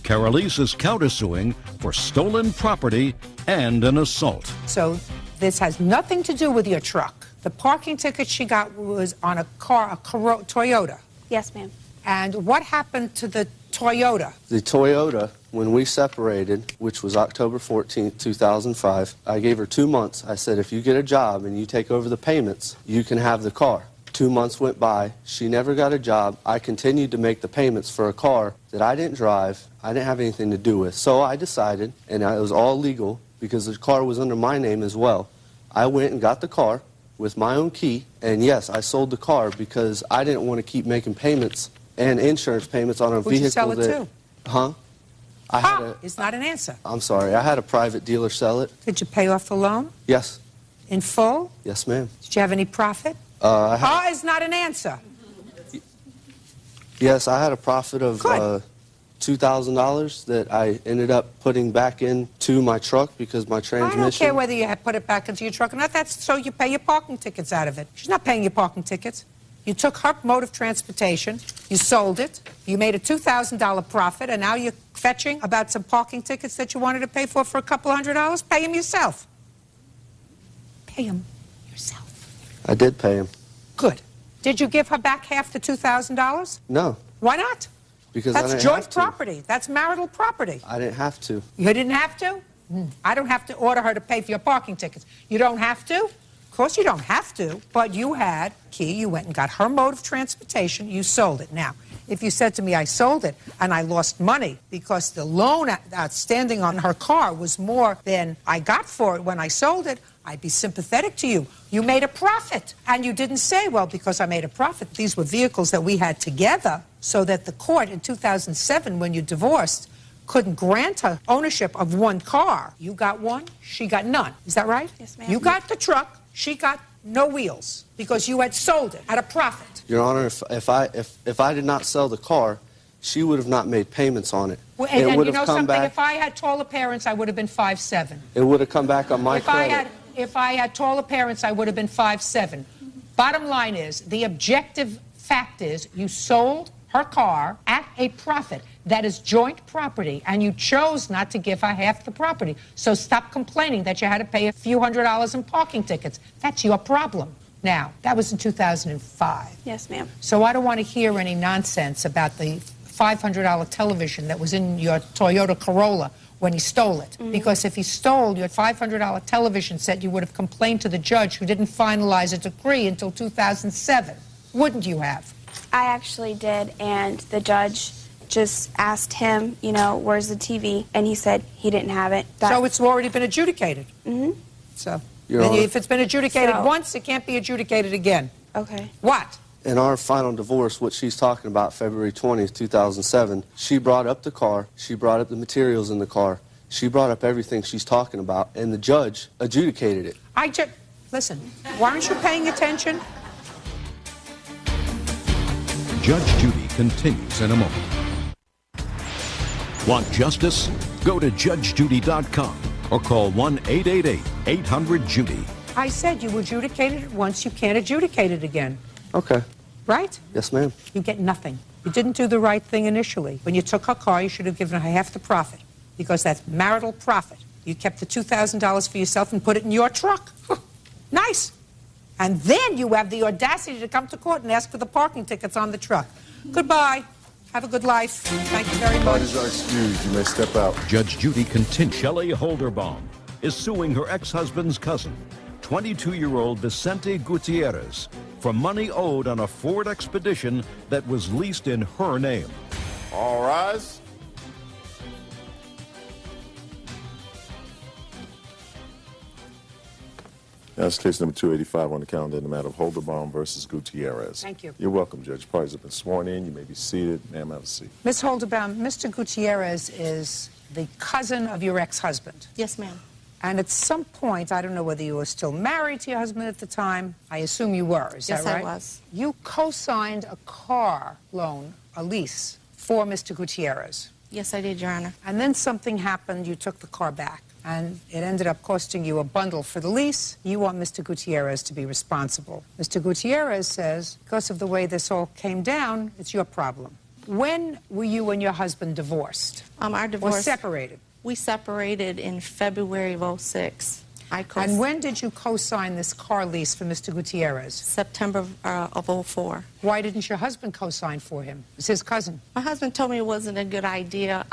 Carolise is countersuing for stolen property and an assault. So this has nothing to do with your truck. The parking ticket she got was on a car, Toyota. Yes, ma'am. And what happened to the Toyota? The Toyota, when we separated, which was October 14th, 2005, I gave her 2 months. I said, if you get a job and you take over the payments, you can have the car. 2 months went by. She never got a job. I continued to make the payments for a car that I didn't drive, I didn't have anything to do with. So I decided, and it was all legal because the car was under my name as well, I went and got the car with my own key, and yes, I sold the car because I didn't want to keep making payments and insurance payments on a Who'd vehicle you sell it that... to? Huh? Is not an answer. I'm sorry, I had a private dealer sell it. Did you pay off the loan Yes. in full? Yes, ma'am. Did you have any profit? Is not an answer. Yes, I had a profit of Good. $2,000 that I ended up putting back into my truck because my transmission... I don't care whether you have put it back into your truck or not. That's so you pay your parking tickets out of it. She's not paying your parking tickets. You took her mode of transportation, you sold it, you made a $2,000 profit, and now you're fetching about some parking tickets that you wanted to pay for a couple $100. Pay them yourself. Pay them yourself. I did pay him. Good. Did you give her back half the $2,000? No, Why not? because I That's didn't joint have to. property. That's marital property. I didn't have to. You didn't have to? I don't have to order her to pay for your parking tickets. You don't have to? Of course you don't have to, but you had key. You went and got her mode of transportation. You sold it. Now, if you said to me, I sold it and I lost money because the loan outstanding on her car was more than I got for it when I sold it, I'd be sympathetic to you. You made a profit. And you didn't say, well, because I made a profit. These were vehicles that we had together so that the court in 2007, when you divorced, couldn't grant her ownership of one car. You got one, she got none. Is that right? Yes, ma'am. You got the truck, she got no wheels because you had sold it at a profit. Your Honor, if I did not sell the car, she would have not made payments on it. Well, it and would you know have come something? back. If I had taller parents, I would have been 5'7". It would have come back on my credit. If I had taller parents, I would have been 5'7". Bottom line is, the objective fact is, you sold her car at a profit. That is joint property, and you chose not to give her half the property. So stop complaining that you had to pay a few $100s in parking tickets. That's your problem. Now, that was in 2005. Yes, ma'am. So I don't want to hear any nonsense about the $500 television that was in your Toyota Corolla when he stole it. Because if he stole your $500 television set, you would have complained to the judge who didn't finalize a decree until 2007. Wouldn't you have? I actually did, and the judge just asked him, you know, where's the TV? And he said he didn't have it. So it's already been adjudicated? Mm-hmm. So Your Honor, if it's been adjudicated once, it can't be adjudicated again. Okay. What? in our final divorce, what she's talking about, February 20th, 2007, she brought up the car, she brought up the materials in the car, she brought up everything she's talking about, and the judge adjudicated it. Listen, why aren't you paying attention? Judge Judy continues in a moment. Want justice? Go to judgejudy.com or call 1-888-800-JUDY. I said you adjudicated it once, you can't adjudicate it again. Okay. Right? Yes, ma'am. You get nothing. You didn't do the right thing initially. When you took her car, you should have given her half the profit, because that's marital profit. You kept the $2,000 for yourself and put it in your truck. Nice. And then you have the audacity to come to court and ask for the parking tickets on the truck. Goodbye. Have a good life. Thank you very much. Parties are excused. You may step out. Judge Judy continues. Shelley Holderbaum is suing her ex-husband's cousin, 22-year-old Vicente Gutierrez, for money owed on a Ford Expedition that was leased in her name. All rise. That's case number 285 on the calendar in the matter of Holderbaum versus Gutierrez. Thank you. You're welcome, Judge. Parties have been sworn in. You may be seated. Ma'am, have a seat. Ms. Holderbaum, Mr. Gutierrez is the cousin of your ex-husband. Yes, ma'am. And at some point, I don't know whether you were still married to your husband at the time. I assume you were. Is that right? Yes, I was. You co-signed a car loan, a lease, for Mr. Gutierrez. Yes, I did, Your Honor. And then something happened. You took the car back. And it ended up costing you a bundle for the lease. You want Mr. Gutierrez to be responsible. Mr. Gutierrez says, because of the way this all came down, it's your problem. When were you and your husband divorced? Our divorce... Or separated? We separated in February of 06. And when did you co-sign this car lease for Mr. Gutierrez? September of 04. Why didn't your husband co-sign for him? It's his cousin. My husband told me it wasn't a good idea.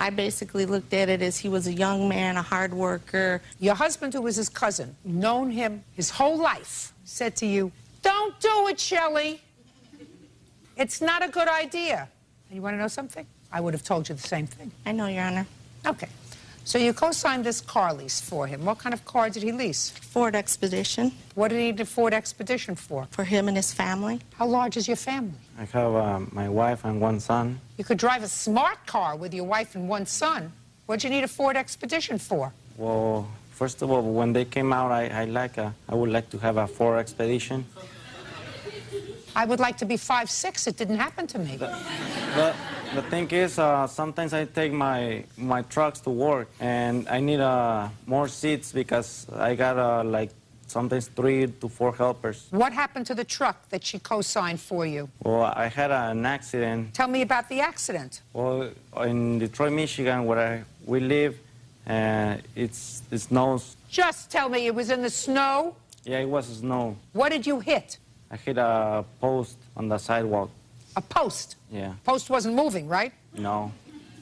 I basically looked at it as he was a young man, a hard worker. Your husband, who was his cousin, known him his whole life, said to you, "Don't do it, Shelley. It's not a good idea." And you want to know something? I would have told you the same thing. I know, Your Honor. Okay. So you co-signed this car lease for him. What kind of car did he lease? Ford Expedition. What did he need a Ford Expedition for? For him and his family. How large is your family? I have my wife and one son. You could drive a smart car with your wife and one son. What'd you need a Ford Expedition for? Well, first of all, when they came out, I would like to have a Ford Expedition. I would like to be 5'6". It didn't happen to me. The thing is, sometimes I take my trucks to work, and I need more seats because I got like sometimes 3 to 4 helpers. What happened to the truck that she co-signed for you? Well, I had an accident. Tell me about the accident. Well, in Detroit, Michigan, where we live, it snows. Just tell me, it was in the snow? Yeah, it was snow. What did you hit? I hit a post on the sidewalk. A post? Yeah. Post wasn't moving, right? No.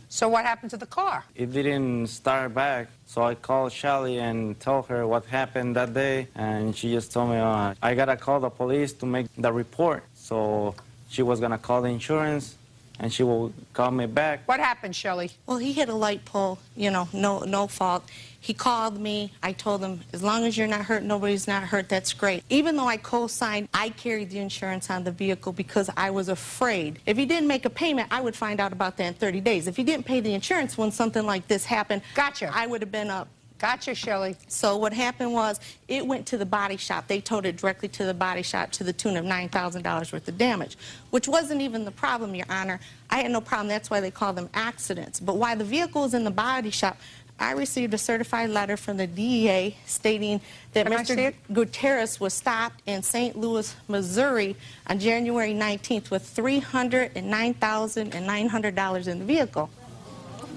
So what happened to the car? It didn't start back, so I called Shelley and told her what happened that day, and she just told me, I gotta call the police to make the report. So she was gonna call the insurance, and she will call me back. What happened, Shelley? Well, he hit a light pole, you know, no fault. He called me. I told him, as long as you're not hurt, nobody's not hurt, that's great. Even though I co-signed, I carried the insurance on the vehicle because I was afraid. If he didn't make a payment, I would find out about that in 30 days. If he didn't pay the insurance when something like this happened, gotcha, I would have been up. Gotcha, Shelley. So what happened was, it went to the body shop. They towed it directly to the body shop to the tune of $9,000 worth of damage, which wasn't even the problem, Your Honor. I had no problem. That's why they call them accidents. But while the vehicle was in the body shop, I received a certified letter from the DEA stating that Mr. Gutierrez was stopped in St. Louis, Missouri on January 19th with $309,900 in the vehicle.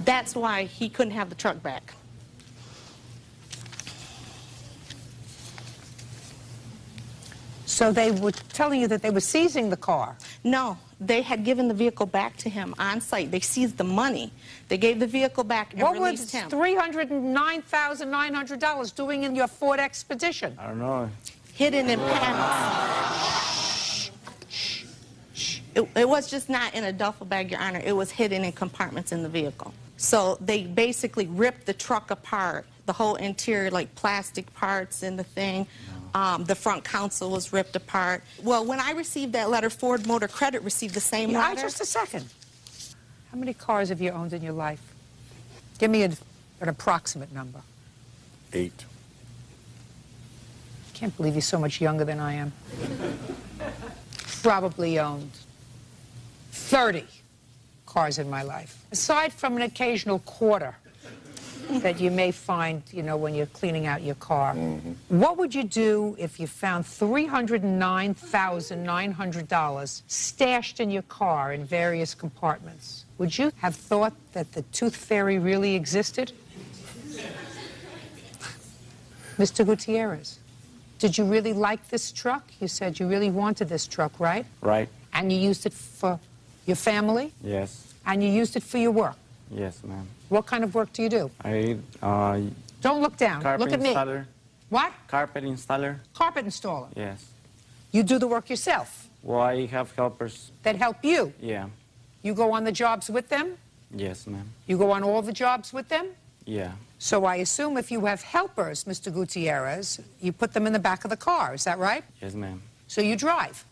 That's why he couldn't have the truck back. So they were telling you that they were seizing the car? No, they had given the vehicle back to him on site. They seized the money. They gave the vehicle back and released him. What was $309,900 doing in your Ford Expedition? I don't know. Hidden in packs. It was just not in a duffel bag, Your Honor. It was hidden in compartments in the vehicle. So they basically ripped the truck apart, the whole interior, like plastic parts in the thing. The front console was ripped apart. Well, when I received that letter, Ford Motor Credit received the same letter. Just a second. How many cars have you owned in your life? Give me an approximate number. 8. I can't believe you're so much younger than I am. Probably owned 30 cars in my life. Aside from an occasional quarter that you may find, you know, when you're cleaning out your car. What would you do if you found $309,900 stashed in your car in various compartments? Would you have thought that the tooth fairy really existed? Mr. Gutierrez, did you really like this truck? You said you really wanted this truck, right? Right. And you used it for your family? Yes. And you used it for your work? Yes, ma'am. What kind of work do you do? Don't look down. Look at me. Installer. What? Carpet installer. Carpet installer. Yes. You do the work yourself? Well, I have helpers. That help you? Yeah. You go on the jobs with them? Yes, ma'am. You go on all the jobs with them? Yeah. So I assume if you have helpers, Mr. Gutierrez, you put them in the back of the car. Is that right? Yes, ma'am. So you drive?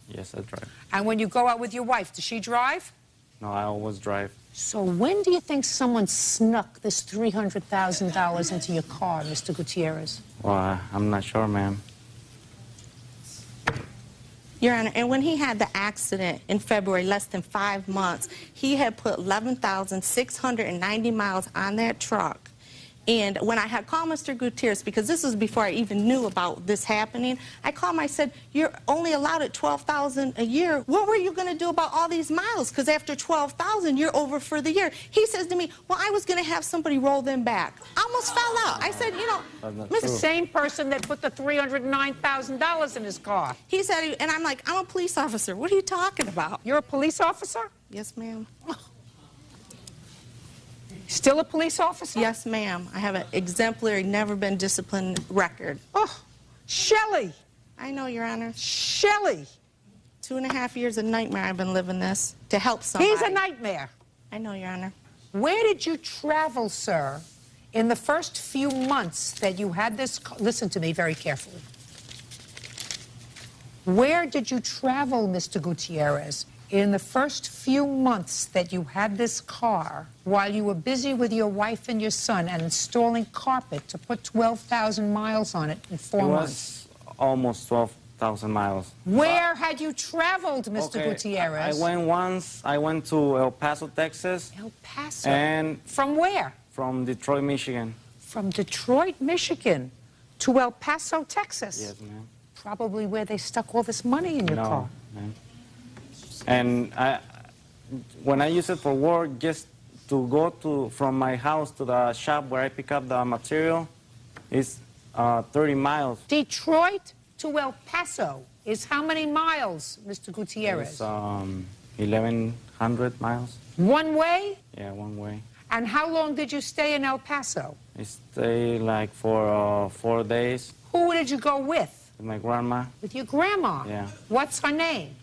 Yes, I drive. And when you go out with your wife, does she drive? No, I always drive. So when do you think someone snuck this $300,000 into your car, Mr. Gutierrez? Well, I'm not sure, ma'am. Your Honor, and when he had the accident in February, less than 5 months, he had put 11,690 miles on that truck. And when I had called Mr. Gutierrez, because this was before I even knew about this happening, I called him, I said, you're only allowed at $12,000 a year. What were you going to do about all these miles? Because after $12,000, you're over for the year. He says to me, well, I was going to have somebody roll them back. I almost fell out. I said, you know, the same person that put the $309,000 in his car. He said, and I'm like, I'm a police officer. What are you talking about? You're a police officer? Yes, ma'am. Still a police officer? Yes, ma'am. I have an exemplary, never been disciplined record. Oh, Shelley. I know, Your Honor. Shelley. 2.5 years of nightmare I've been living this to help somebody. He's a nightmare. I know, Your Honor. Where did you travel, sir, in the first few months that you had this? Listen to me very carefully. Where did you travel, Mr. Gutierrez, in the first few months that you had this car while you were busy with your wife and your son and installing carpet to put 12,000 miles on it in 4 months? It was almost 12,000 miles. Where had you traveled, Mr. Gutierrez? I went to El Paso, Texas. El Paso? And from where? From Detroit, Michigan. From Detroit, Michigan to El Paso, Texas? Yes, ma'am. Probably where they stuck all this money in your car. Ma'am. And when I use it for work, just to go from my house to the shop where I pick up the material, is 30 miles. Detroit to El Paso is how many miles, Mr. Gutierrez? It's 1,100 miles. One way? Yeah, one way. And how long did you stay in El Paso? I stayed like for 4 days. Who did you go with? With my grandma. With your grandma? Yeah. What's her name?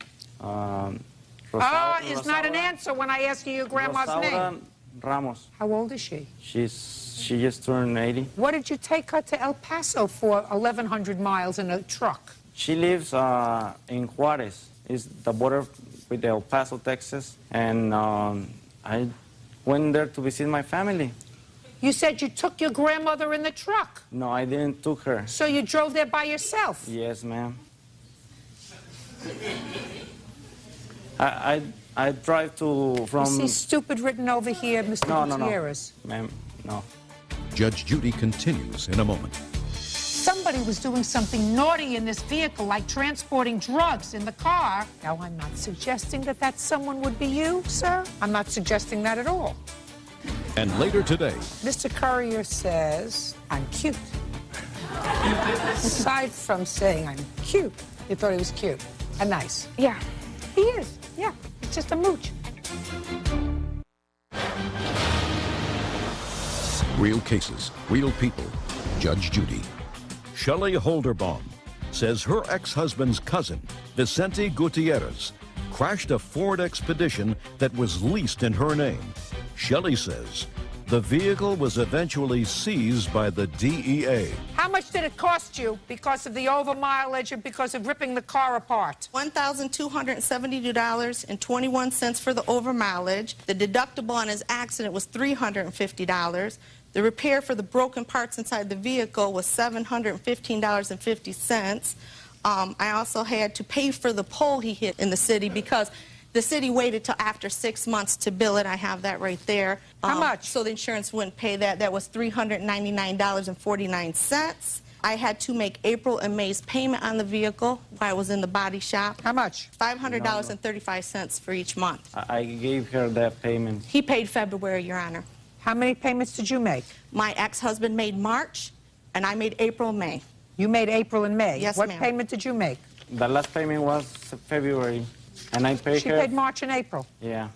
Is not an answer when I ask you your grandma's name. Ramos. How old is she? She just turned 80. What did you take her to El Paso for 1,100 miles in a truck? She lives in Juarez. It's the border with El Paso, Texas. And I went there to visit my family. You said you took your grandmother in the truck. No, I didn't took her. So you drove there by yourself? Yes, ma'am. I drive from... You see stupid written over here, Mr. Gutierrez? No, ma'am, no. Judge Judy continues in a moment. Somebody was doing something naughty in this vehicle, like transporting drugs in the car. Now, I'm not suggesting that that someone would be you, sir. I'm not suggesting that at all. And later today... Mr. Courier says, I'm cute. Aside from saying I'm cute, you thought he was cute and nice. Yeah. He is, yeah. It's just a mooch. Real cases, real people. Judge Judy. Shelley Holderbaum says her ex-husband's cousin, Vicente Gutierrez, crashed a Ford Expedition that was leased in her name. Shelley says the vehicle was eventually seized by the DEA. How much did it cost you because of the over mileage and because of ripping the car apart? $1,272.21 for the over mileage. The deductible on his accident was $350. The repair for the broken parts inside the vehicle was $715.50. I also had to pay for the pole he hit in the city because the city waited till after 6 months to bill it. I have that right there. How much? So the insurance wouldn't pay that. That was $399.49. I had to make April and May's payment on the vehicle while I was in the body shop. How much? $500.35 for each month. I gave her that payment. He paid February, Your Honor. How many payments did you make? My ex-husband made March, and I made April, May. You made April and May? Yes, What ma'am. payment did you make? The last payment was February, and I paid She her... paid March and April. Yeah.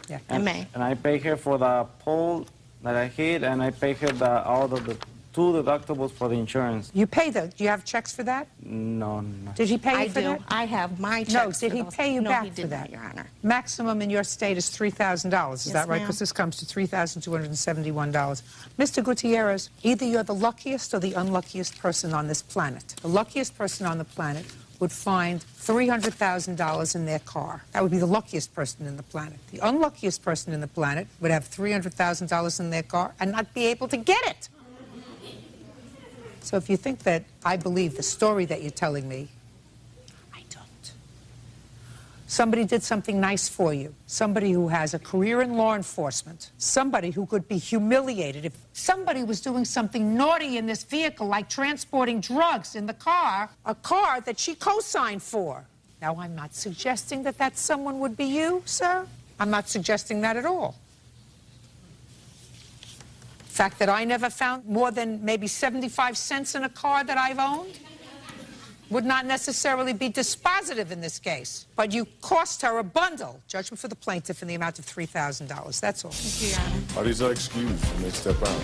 Yeah. And May. And I paid her for the pole that I hit, and I paid her all of the 2 deductibles for the insurance. You pay the... Do you have checks for that? No. Did he pay you I for do. that? I have my checks. No, did for he those. pay you No, back he for did that? not, Your Honor. Maximum in your state is $3,000. Is that right? ma'am. Because this comes to $3,271. Mr. Gutierrez, either you're the luckiest or the unluckiest person on this planet. The luckiest person on the planet would find $300,000 in their car. That would be the luckiest person in the planet. The unluckiest person in the planet would have $300,000 in their car and not be able to get it. So if you think that I believe the story that you're telling me, I don't. Somebody did something nice for you. Somebody who has a career in law enforcement. Somebody who could be humiliated. If somebody was doing something naughty in this vehicle, like transporting drugs in the car, a car that she co-signed for. Now, I'm not suggesting that that someone would be you, sir. I'm not suggesting that at all. The fact that I never found more than maybe 75 cents in a car that I've owned would not necessarily be dispositive in this case. But you cost her a bundle. Judgment for the plaintiff in the amount of $3,000. That's all. Thank you, Your Honor. Are these excused when they step out?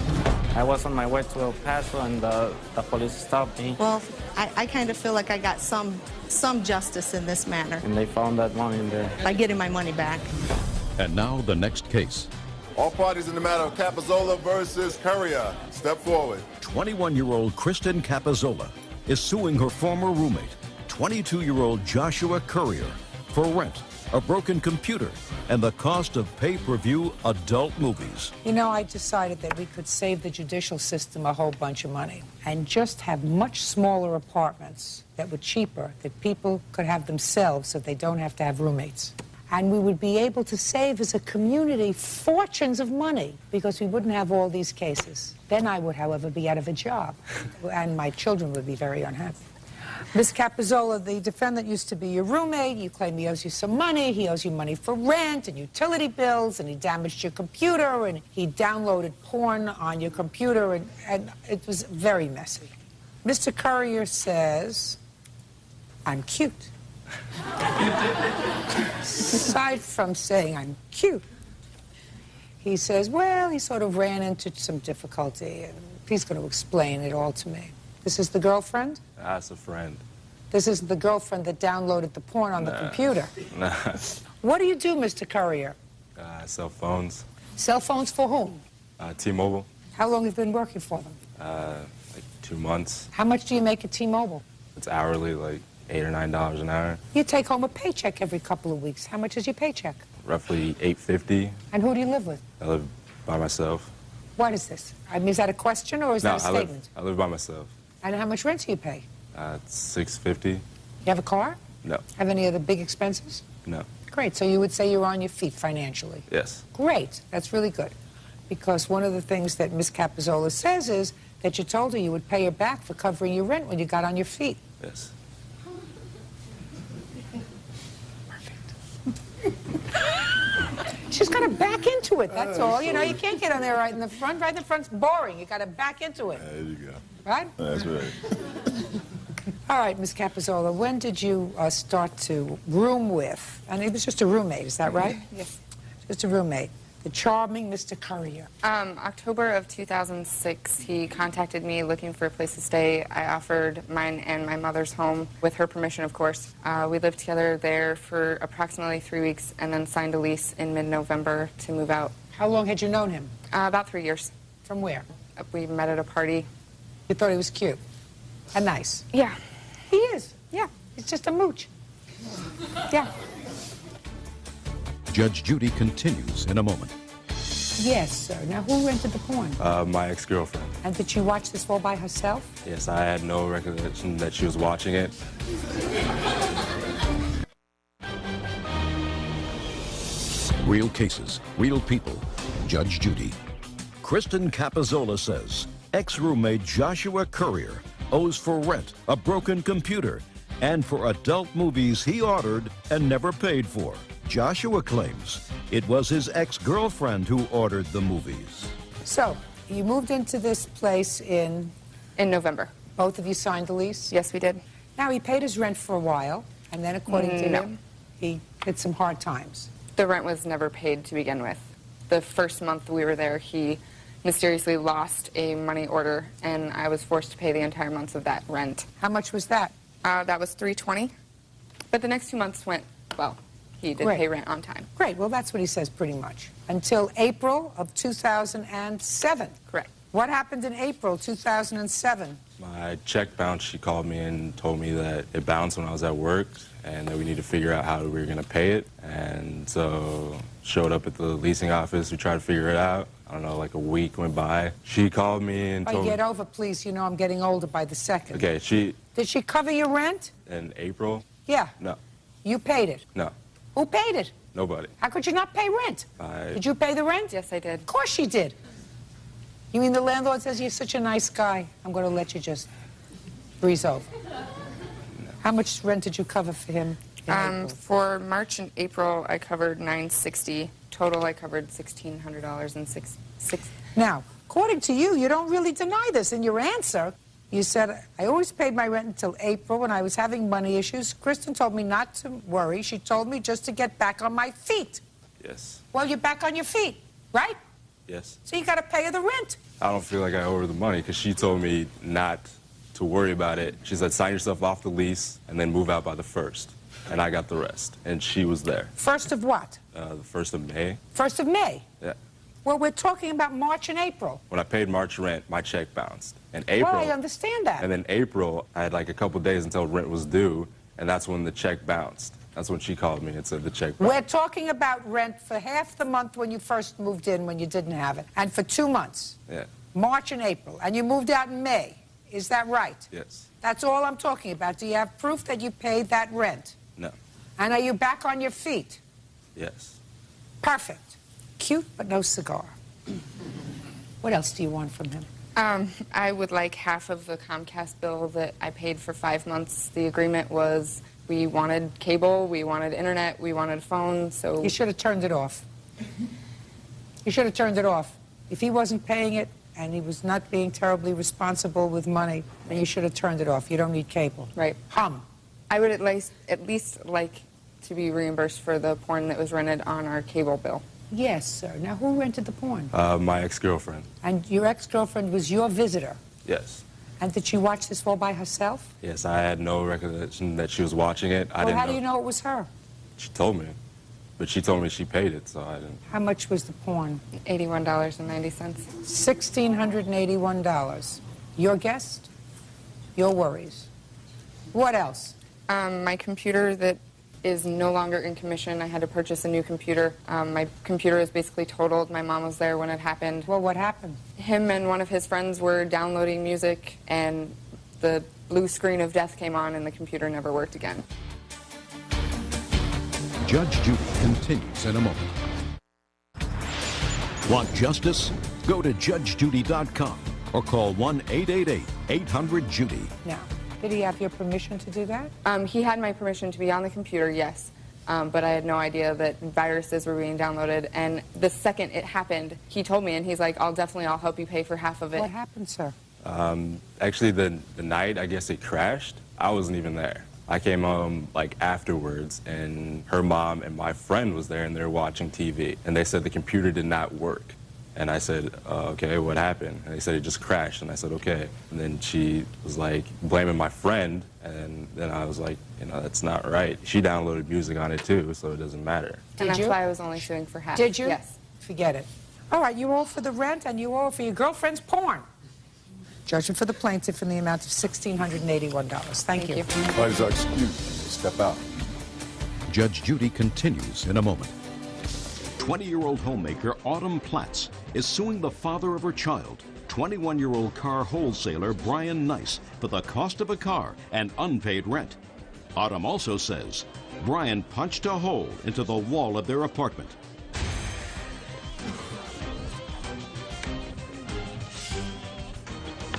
I was on my way to El Paso, and the police stopped me. Well, I kind of feel like I got some justice in this manner And they found that money in there. by getting my money back. And now the next case. All parties in the matter of Capozola versus Courier. Step forward. 21-year-old Kristen Capozola is suing her former roommate, 22-year-old Joshua Courier, for rent, a broken computer, and the cost of pay-per-view adult movies. You know, I decided that we could save the judicial system a whole bunch of money and just have much smaller apartments that were cheaper, that people could have themselves so they don't have to have roommates. And we would be able to save as a community fortunes of money because we wouldn't have all these cases. Then I would, however, be out of a job, and my children would be very unhappy. Ms. Capozola, the defendant used to be your roommate. You claim he owes you some money. He owes you money for rent and utility bills, and he damaged your computer, and he downloaded porn on your computer, and it was very messy. Mr. Courier says, I'm cute. Aside from saying I'm cute, he says, well, he sort of ran into some difficulty, and he's going to explain it all to me. This is the girlfriend? As a friend. This isn't the girlfriend that downloaded the porn on the computer? Nah. What do you do, Mr. Courier? Sell phones. Cell phones for whom? T-Mobile. How long have you been working for them? Like 2 months. How much do you make at T-Mobile? It's hourly, like $8 or $9 an hour. You take home a paycheck every couple of weeks. How much is your paycheck? Roughly $8.50. And who do you live with? I live by myself. What is this? I mean, is that a question or is that a statement? I live by myself. And how much rent do you pay? It's $6.50. You have a car? No. Have any other big expenses? No. Great. So you would say you're on your feet financially? Yes. Great. That's really good. Because one of the things that Ms. Capizzola says is that you told her you would pay her back for covering your rent when you got on your feet. Yes. She's got to back into it, that's all. You know, you can't get on there right in the front. Right in the front's boring. You got to back into it. There you go. Right? That's right. All right, Ms. Capizzola, when did you start to room with, and it was just a roommate, is that right? Yes. Just a roommate. The charming Mr. Courier. October of 2006, he contacted me looking for a place to stay. I offered mine and my mother's home, with her permission, of course. We lived together there for approximately 3 weeks and then signed a lease in mid-November to move out. How long had you known him? About 3 years. From where? We met at a party. You thought he was cute and nice? Yeah. He is. Yeah. He's just a mooch. Yeah. Judge Judy continues in a moment. Yes, sir. Now, who rented the porn? My ex-girlfriend. And did she watch this all by herself? Yes, I had no recollection that she was watching it. Real cases, real people. Judge Judy. Kristen Capizzola says ex-roommate Joshua Courier owes for rent, a broken computer, and for adult movies he ordered and never paid for. Joshua claims it was his ex-girlfriend who ordered the movies. So, you moved into this place in November. Both of you signed the lease? Yes, we did. Now, he paid his rent for a while, and then according to him, he hit some hard times. The rent was never paid to begin with. The first month we were there, he mysteriously lost a money order, and I was forced to pay the entire months of that rent. How much was that? That was $320. But the next 2 months went well. He did pay rent on time. Great. Well, that's what he says pretty much. Until April of 2007. Correct. What happened in April 2007? My check bounced. She called me and told me that it bounced when I was at work and that we need to figure out how we were going to pay it. And so showed up at the leasing office. We tried to figure it out. I don't know, like a week went by. She called me and told me... Get over, please. You know I'm getting older by the second. Okay, she... Did she cover your rent? In April? Yeah. No. You paid it? No. Who paid it? Nobody. How could you not pay rent? Did you pay the rent? Yes, I did. Of course she did. You mean the landlord says you're such a nice guy, I'm going to let you just breeze over? No. How much rent did you cover for him? For March and April, I covered $960. Total, I covered $1,600 and six. Now, according to you, you don't really deny this in your answer. You said, I always paid my rent until April when I was having money issues. Kristen told me not to worry. She told me just to get back on my feet. Yes. Well, you're back on your feet, right? Yes. So you got to pay her the rent. I don't feel like I owe her the money because she told me not to worry about it. She said, sign yourself off the lease and then move out by the 1st. And I got the rest. And she was there. 1st of what? The 1st of May. 1st of May? Yeah. Well, we're talking about March and April. When I paid March rent, my check bounced. And April... Well, I understand that. And then April, I had like a couple days until rent was due, and that's when the check bounced. That's when she called me and said the check bounced. We're talking about rent for half the month when you first moved in, when you didn't have it, and for 2 months. Yeah. March and April. And you moved out in May. Is that right? Yes. That's all I'm talking about. Do you have proof that you paid that rent? No. And are you back on your feet? Yes. Perfect. Cute, but no cigar. What else do you want from him? I would like half of the Comcast bill that I paid for 5 months. The agreement was we wanted cable, we wanted internet, we wanted a phone, so... You should have turned it off. You should have turned it off. If he wasn't paying it and he was not being terribly responsible with money, then you should have turned it off. You don't need cable. Right. I would at least like to be reimbursed for the porn that was rented on our cable bill. Yes, sir. Now, who rented the porn? My ex-girlfriend. And your ex-girlfriend was your visitor? Yes. And did she watch this all by herself? Yes, I had no recollection that she was watching it. I didn't know. How do you know it was her? She told me. But she told me she paid it, so I didn't. How much was the porn? $81.90. $1,681. Your guest? Your worries. What else? My computer that is no longer in commission. I had to purchase a new computer. My computer is basically totaled. My mom was there when it happened. Well, what happened? Him and one of his friends were downloading music, and the blue screen of death came on, and the computer never worked again. Judge Judy continues in a moment. Want justice? Go to JudgeJudy.com or call 1-888-800-JUDY. Now, did he have your permission to do that? He had my permission to be on the computer, yes. But I had no idea that viruses were being downloaded. And the second it happened, he told me, and he's like, I'll help you pay for half of it. What happened, sir? Actually, the night, I guess it crashed, I wasn't even there. I came home, like, afterwards, and her mom and my friend was there, and they were watching TV. And they said the computer did not work. And I said, okay, what happened? And they said it just crashed, and I said, okay. And then she was, like, blaming my friend, and then I was like, you know, that's not right. She downloaded music on it, too, so it doesn't matter. And that's why I was only suing for half. Did you? Yes. Forget it. All right, you owe for the rent, and you owe for your girlfriend's porn. Judgment for the plaintiff in the amount of $1,681. Thank you. All right, excuse. Step out. Judge Judy continues in a moment. 20-year-old homemaker Autumn Platts is suing the father of her child, 21-year-old car wholesaler Brian Nice, for the cost of a car and unpaid rent. Autumn also says Brian punched a hole into the wall of their apartment.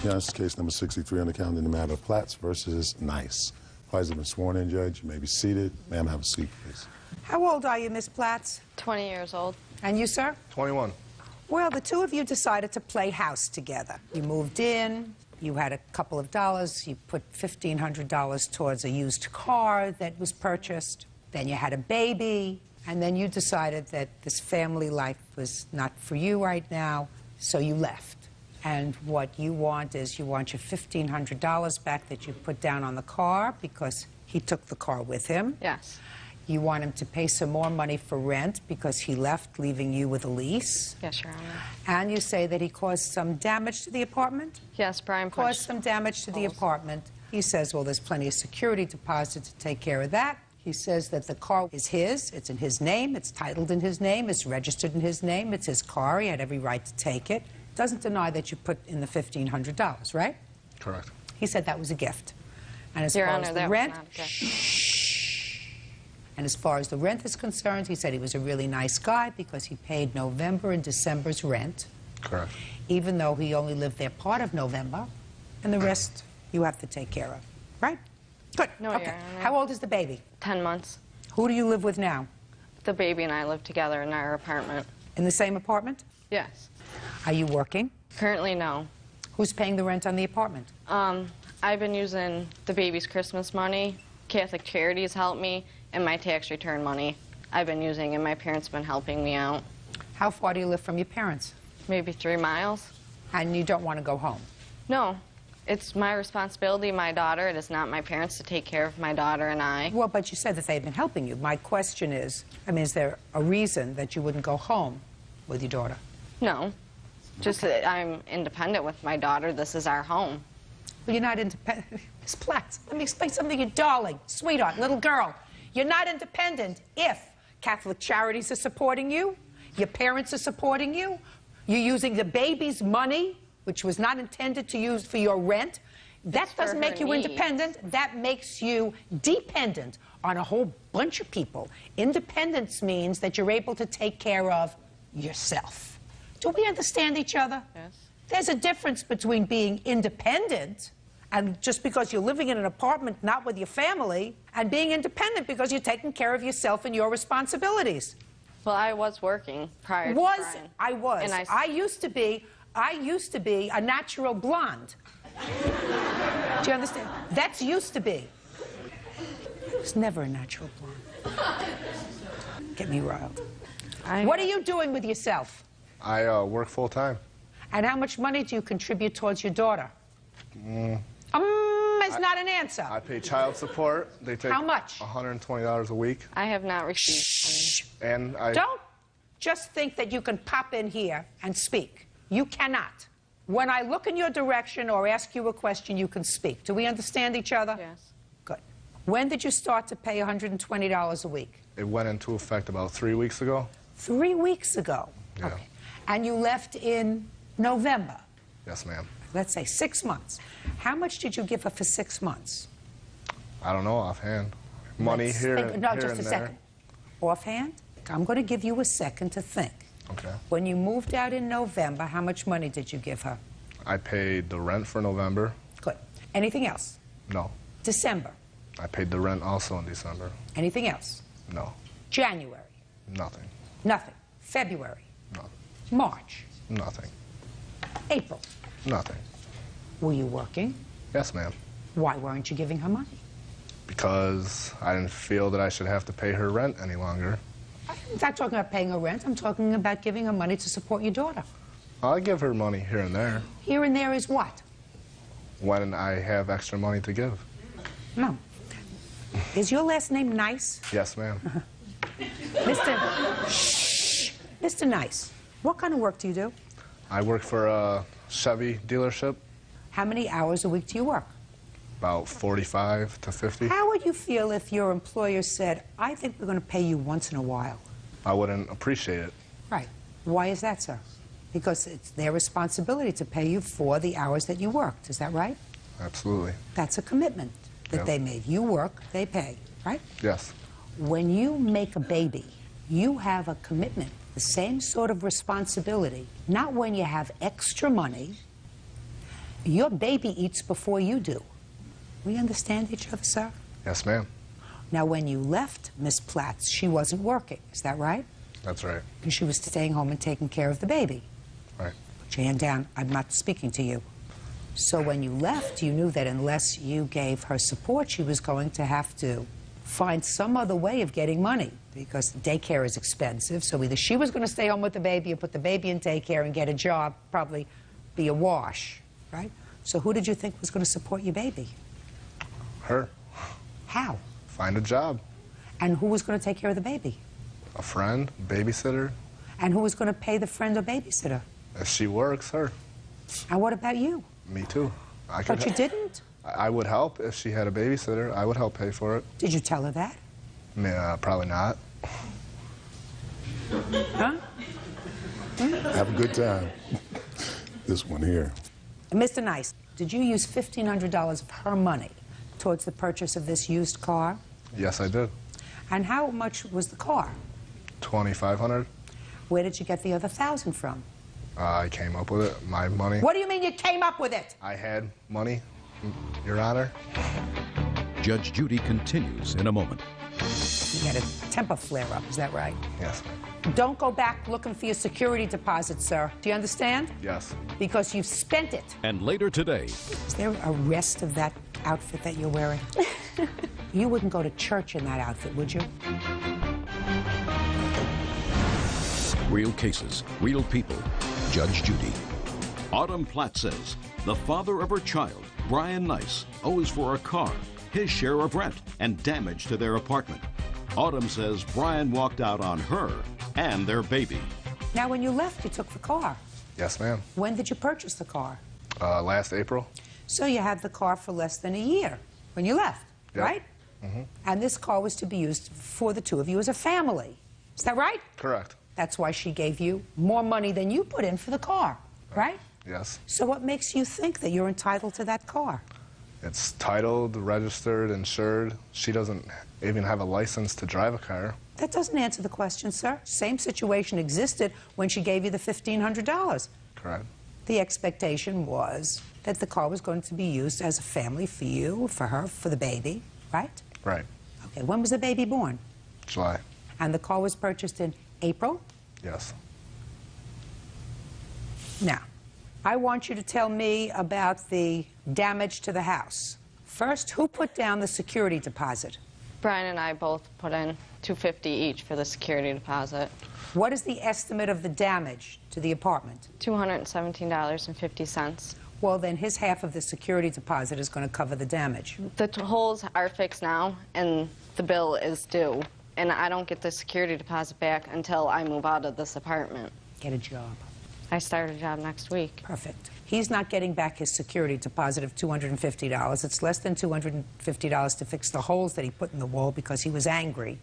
Yeah, this is case number 63 on the calendar in the matter of Platts versus Nice. Parties have been sworn in, Judge. You may be seated. Ma'am, have a seat, please. How old are you, Miss Platts? 20 years old. And you, sir? 21. Well, the two of you decided to play house together. You moved in, you had a couple of dollars, you put $1,500 towards a used car that was purchased, then you had a baby, and then you decided that this family life was not for you right now, so you left. And what you want is you want your $1,500 back that you put down on the car because he took the car with him. Yes. You want him to pay some more money for rent because he left, leaving you with a lease. Yes, Your Honor. And you say that he caused some damage to the apartment? Yes, Brian Caused some damage to the apartment. He says, well, there's plenty of security deposit to take care of that. He says that the car is his, it's in his name, it's titled in his name, it's registered in his name, it's his car, he had every right to take it. Doesn't deny that you put in the $1,500, right? Correct. He said that was a gift. And as Your far Honor, as the that rent, was not a gift. And as far as the rent is concerned, he said he was a really nice guy because he paid November and December's rent. Correct. Even though he only lived there part of November, and the rest you have to take care of. Right? Good. No, okay. Your Honor. How old is the baby? 10 months. Who do you live with now? The baby and I live together in our apartment. In the same apartment? Yes. Are you working? Currently, no. Who's paying the rent on the apartment? I've been using the baby's Christmas money, Catholic Charities help me, and my tax return money I've been using, and my parents have been helping me out. How far do you live from your parents? Maybe 3 miles. And you don't want to go home? No. It's my responsibility, my daughter. It is not my parents to take care of my daughter and I. Well, but you said that they've been helping you. My question is, I mean, is there a reason that you wouldn't go home with your daughter? No. Just that I'm independent with my daughter. This is our home. Well, you're not independent. Miss Platts, let me explain something to you, darling, sweetheart, little girl. You're not independent if Catholic Charities are supporting you, your parents are supporting you, you're using the baby's money, which was not intended to use for your rent. That doesn't make you independent. That makes you dependent on a whole bunch of people. Independence means that you're able to take care of yourself. Do we understand each other? Yes. There's a difference between being independent, and just because you're living in an apartment not with your family, and being independent because you're taking care of yourself and your responsibilities. Well, I was working prior to Was? Brian. I was. And I used to be a natural blonde. Do you understand? That's used to be. I was never a natural blonde. Get me riled. What are you doing with yourself? I work full-time. And how much money do you contribute towards your daughter? As is not an answer. I pay child support. They take How much? $120 a week. I have not received And I... Don't just think that you can pop in here and speak. You cannot. When I look in your direction or ask you a question, you can speak. Do we understand each other? Yes. Good. When did you start to pay $120 a week? It went into effect about 3 weeks ago. 3 weeks ago. Yeah. Okay. And you left in November. Yes, ma'am. Let's say 6 months. How much did you give her for 6 months? I don't know offhand. Money Let's here, think, no, here just and a there. second. Offhand? I'm going to give you a second to think. Okay. When you moved out in November, how much money did you give her? I paid the rent for November. Good. Anything else? No. December? I paid the rent also in December. Anything else? No. January? Nothing. Nothing. February? Nothing. March? Nothing. April? Nothing. Were you working? Yes, ma'am. Why weren't you giving her money? Because I didn't feel that I should have to pay her rent any longer. I'm not talking about paying her rent. I'm talking about giving her money to support your daughter. I give her money here and there Here and there is what? when I have extra money to give. No. Is your last name Nice? Yes, ma'am. Mr. Shh. Mr. Nice, what kind of work do you do? I work for a Chevy dealership, How many hours a week do you work? about 45 to 50. How would you feel if your employer said, I think we're going to pay you once in a while? I wouldn't appreciate it. Right. Why is that, sir? Because it's their responsibility to pay you for the hours that you worked. Is that right? Absolutely. That's a commitment that Yep. they made. You work, they pay, right? Yes. When you make a baby, you have a commitment, the same sort of responsibility. Not when you have extra money. Your baby eats before you do. We understand each other, sir? Yes, ma'am. Now, when you left Miss Platt's, she wasn't working. Is that right? That's right. And she was staying home and taking care of the baby. Right. Put your hand down. I'm not speaking to you. So when you left, you knew that unless you gave her support, she was going to have to find some other way of getting money because daycare is expensive. So either she was going to stay home with the baby or put the baby in daycare and get a job, probably be a wash, right? So who did you think was going to support your baby? Her. How? Find a job. And who was going to take care of the baby? A friend, babysitter. And who was going to pay the friend or babysitter? If she works, her. And what about you? Me too. But you didn't? I would help if she had a babysitter. I would help pay for it. Did you tell her that? Yeah, probably not. Huh? Have a good time. This one here. Mr. Nice, did you use $1,500 of her money towards the purchase of this used car? Yes, I did. And how much was the car? $2,500. Where did you get the other $1,000 from? I came up with it. My money. What do you mean you came up with it? I had money, Your Honor. Judge Judy continues in a moment. You had a temper flare-up, is that right? Yes. Don't go back looking for your security deposit, sir. Do you understand? Yes. Because you've spent it. And later today, Is there a rest of that outfit that you're wearing? You wouldn't go to church in that outfit, would you? real cases, real people. Judge Judy. Autumn Platt says the father of her child, Brian Nice, owes for a car, his share of rent, and damage to their apartment. Autumn says Brian walked out on her and their baby. Now, when you left, you took the car. Yes, ma'am. When did you purchase the car? Last April. So you had the car for less than a year when you left, Yep. right? Mm-hmm. And this car was to be used for the two of you as a family. Is that right? Correct. That's why she gave you more money than you put in for the car, right? Yes. So what makes you think that you're entitled to that car? It's titled, registered, insured. She doesn't even have a license to drive a car. That doesn't answer the question, sir. Same situation existed when she gave you the $1,500. Correct. The expectation was that the car was going to be used as a family for you, for her, for the baby, right? Right. Okay, when was the baby born? July. And the car was purchased in April? Yes. Now, I want you to tell me about the damage to the house. First, who put down the security deposit? Brian and I both put in $250 each for the security deposit. What is the estimate of the damage to the apartment? $217.50. Well, then his half of the security deposit is going to cover the damage. The holes are fixed now, and the bill is due. And I don't get the security deposit back until I move out of this apartment. Get a job. I start a job next week. Perfect. He's not getting back his security deposit of $250. It's less than $250 to fix the holes that he put in the wall because he was angry.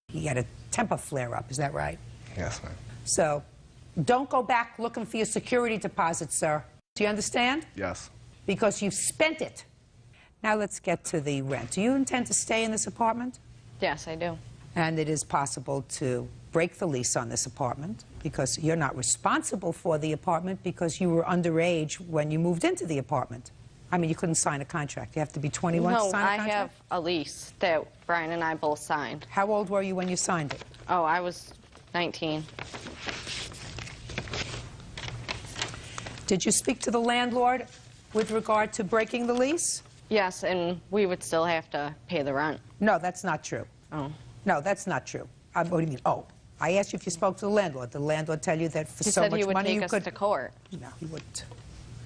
He had a temper flare-up, is that right? Yes, ma'am. So, don't go back looking for your security deposit, sir. Do you understand? Yes. Because you've spent it. Now let's get to the rent. Do you intend to stay in this apartment? Yes, I do. And it is possible to break the lease on this apartment because you're not responsible for the apartment because you were underage when you moved into the apartment. I mean, you couldn't sign a contract. You have to be 21 to sign a contract? No, I have a lease that Brian and I both signed. How old were you when you signed it? Oh, I was 19. Did you speak to the landlord with regard to breaking the lease? Yes, and we would still have to pay the rent. No, that's not true. Oh. No, that's not true. What do you mean? Oh, I asked you if you spoke to the landlord. Did the landlord tell you that for He so said much he would money take you us could... to court. No, he wouldn't.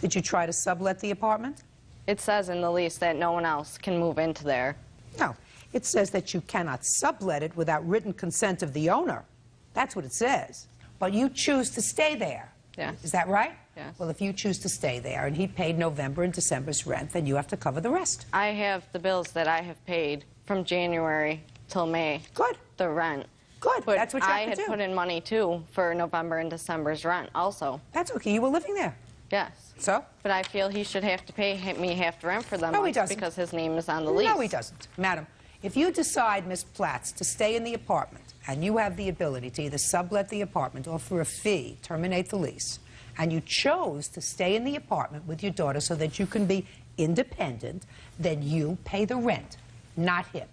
Did you try to sublet the apartment? It says in the lease that no one else can move into there. No, it says that you cannot sublet it without written consent of the owner. That's what it says. But you choose to stay there. Yes. Is that right? Yes. Well, if you choose to stay there and he paid November and December's rent, then you have to cover the rest. I have the bills that I have paid from January till May. Good. The rent. Good. But That's what you I have to had do. put in money, too, for November and December's rent also. That's okay. You were living there. Yes. So? But I feel he should have to pay me half the rent for them No, he doesn't. because his name is on the lease. No, he doesn't. Madam, if you decide, Miss Platts, to stay in the apartment and you have the ability to either sublet the apartment or for a fee terminate the lease, and you chose to stay in the apartment with your daughter so that you can be independent, then you pay the rent, not him.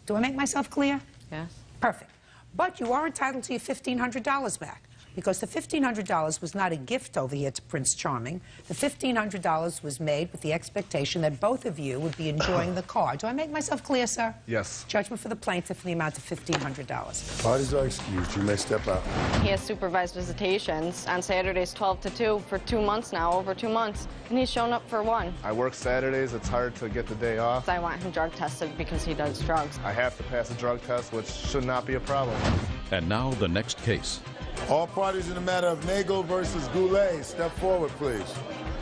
Do I make myself clear? Yes. Perfect. But you are entitled to your $1,500 back because the $1,500 was not a gift over here to Prince Charming. The $1,500 was made with the expectation that both of you would be enjoying the car. Do I make myself clear, sir? Yes. Judgment for the plaintiff in the amount of $1,500. Parties are excused. You may step out. He has supervised visitations on Saturdays 12 to 2 for 2 months now, over 2 months, and he's shown up for one. I work Saturdays. It's hard to get the day off. I want him drug tested because he does drugs. I have to pass a drug test, which should not be a problem. And now the next case. All parties in the matter of Nagel versus Goulet, step forward, please.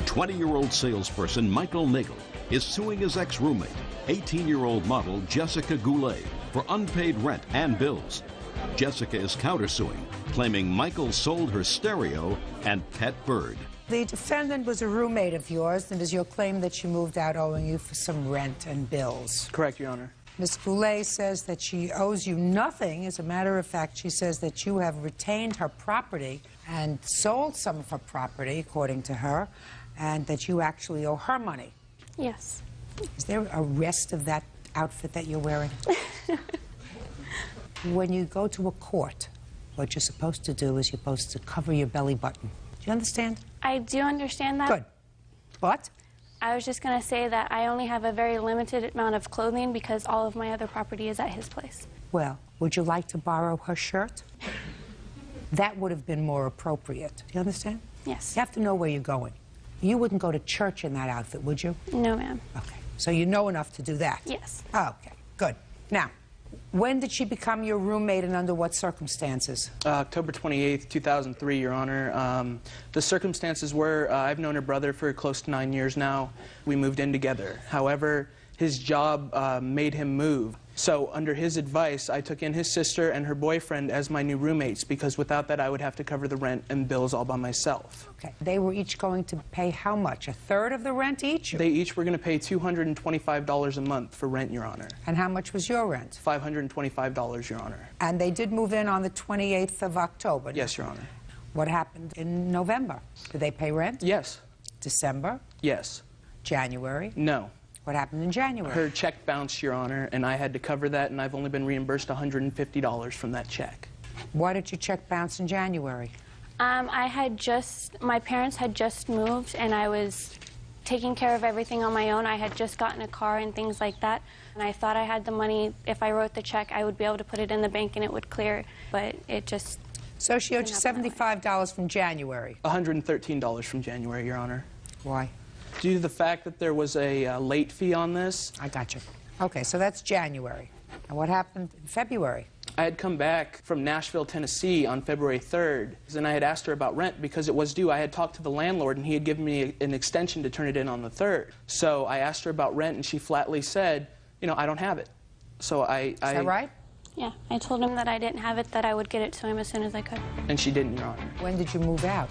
20-year-old salesperson Michael Nagel is suing his ex-roommate, 18-year-old model Jessica Goulet, for unpaid rent and bills. Jessica is countersuing, claiming Michael sold her stereo and pet bird. The defendant was a roommate of yours, and is your claim that she moved out owing you for some rent and bills? Correct, Your Honor. Ms. Goulet says that she owes you nothing. As a matter of fact, she says that you have retained her property and sold some of her property, according to her, and that you actually owe her money. Yes. Is there a rest of that outfit that you're wearing? When you go to a court, what you're supposed to do is you're supposed to cover your belly button. Do you understand? I do understand that. Good. But? I was just going to say that I only have a very limited amount of clothing because all of my other property is at his place. Well, would you like to borrow her shirt? That would have been more appropriate. Do you understand? Yes. You have to know where you're going. You wouldn't go to church in that outfit, would you? No, ma'am. Okay. So you know enough to do that? Yes. Oh, okay. Good. Now, when did she become your roommate and under what circumstances? October 28th, 2003, Your Honor. The circumstances were I've known her brother for close to 9 years now. We moved in together. However, his job made him move. So under his advice, I took in his sister and her boyfriend as my new roommates because without that, I would have to cover the rent and bills all by myself. Okay. They were each going to pay how much? A third of the rent each? They each were going to pay $225 a month for rent, Your Honor. And how much was your rent? $525, Your Honor. And they did move in on the 28th of October? Yes, Your Honor. What happened in November? Did they pay rent? Yes. December? Yes. January? No. What happened in January? Her check bounced, Your Honor, and I had to cover that, and I've only been reimbursed $150 from that check. Why did your check bounce in January? My parents had just moved, and I was taking care of everything on my own. I had just gotten a car and things like that, and I thought I had the money. If I wrote the check, I would be able to put it in the bank and it would clear, but it just... So she owed you $75 from January? $113 from January, Your Honor. Why? Due to the fact that there was a late fee on this. I got you. Okay, so that's January. And what happened in February? I had come back from Nashville, Tennessee on February 3rd, and I had asked her about rent because it was due. I had talked to the landlord, and he had given me an extension to turn it in on the 3rd. So I asked her about rent, and she flatly said, you know, I don't have it. So Is that right? Yeah, I told him that I didn't have it, that I would get it to him as soon as I could. And she didn't, Your Honor. When did you move out?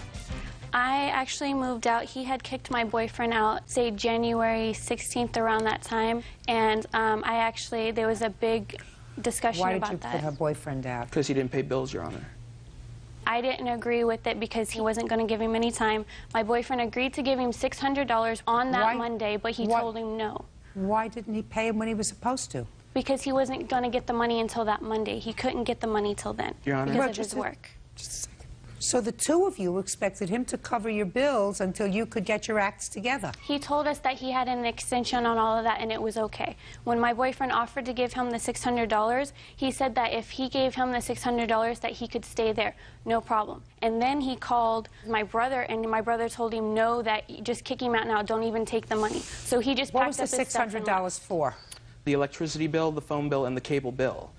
I actually moved out. He had kicked my boyfriend out, say January 16th, around that time, and there was a big discussion about that. Why did you put her boyfriend out? Because he didn't pay bills, Your Honor. I didn't agree with it because he wasn't going to give him any time. My boyfriend agreed to give him $600 on that Monday, but he told him no. Why didn't he pay him when he was supposed to? Because he wasn't going to get the money until that Monday. He couldn't get the money till then Your Honor. because of his work. Just a second. So the two of you expected him to cover your bills until you could get your acts together. He told us that he had an extension on all of that and it was okay. When my boyfriend offered to give him the $600, he said that if he gave him the $600 that he could stay there, no problem. And then he called my brother and my brother told him no, that just kick him out now, don't even take the money. So he just packed up his stuff. What was the $600 for? The electricity bill, the phone bill, and the cable bill.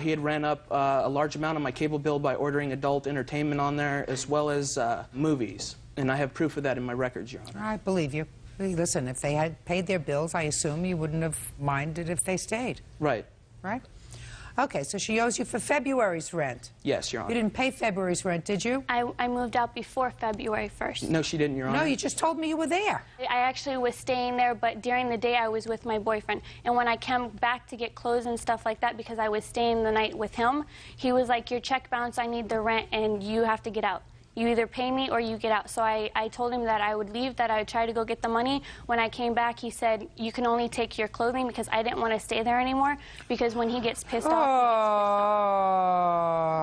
He had ran up a large amount on my cable bill by ordering adult entertainment on there, as well as movies. And I have proof of that in my records, Your Honor. I believe you. Listen, if they had paid their bills, I assume you wouldn't have minded if they stayed. Right. Right? Okay, so she owes you for February's rent. Yes, Your Honor. You didn't pay February's rent, did you? I moved out before February 1st. No, she didn't, Your Honor. No, you just told me you were there. I actually was staying there, but during the day I was with my boyfriend. And when I came back to get clothes and stuff like that, because I was staying the night with him, he was like, your check bounced, I need the rent, and you have to get out. You either pay me or you get out. So I told him that I would leave, that I would try to go get the money. When I came back, he said, you can only take your clothing, because I didn't want to stay there anymore, because when he gets pissed off,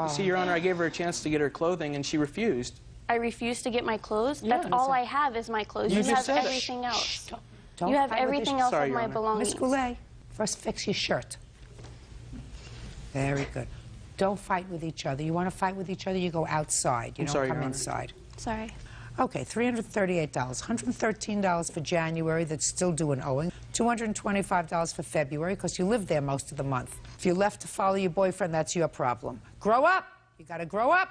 You see, Your Honor, I gave her a chance to get her clothing, and she refused. I refused to get my clothes? Yeah, That's all I have is my clothes. You have everything else. You have everything else of my belongings. Miss Goulet, first fix your shirt. Very good. Don't fight with each other. You want to fight with each other, you go outside. You don't come inside. Sorry. Okay, $338, $113 for January that's still due and owing, $225 for February because you lived there most of the month. If you left to follow your boyfriend, that's your problem. Grow up. You got to grow up.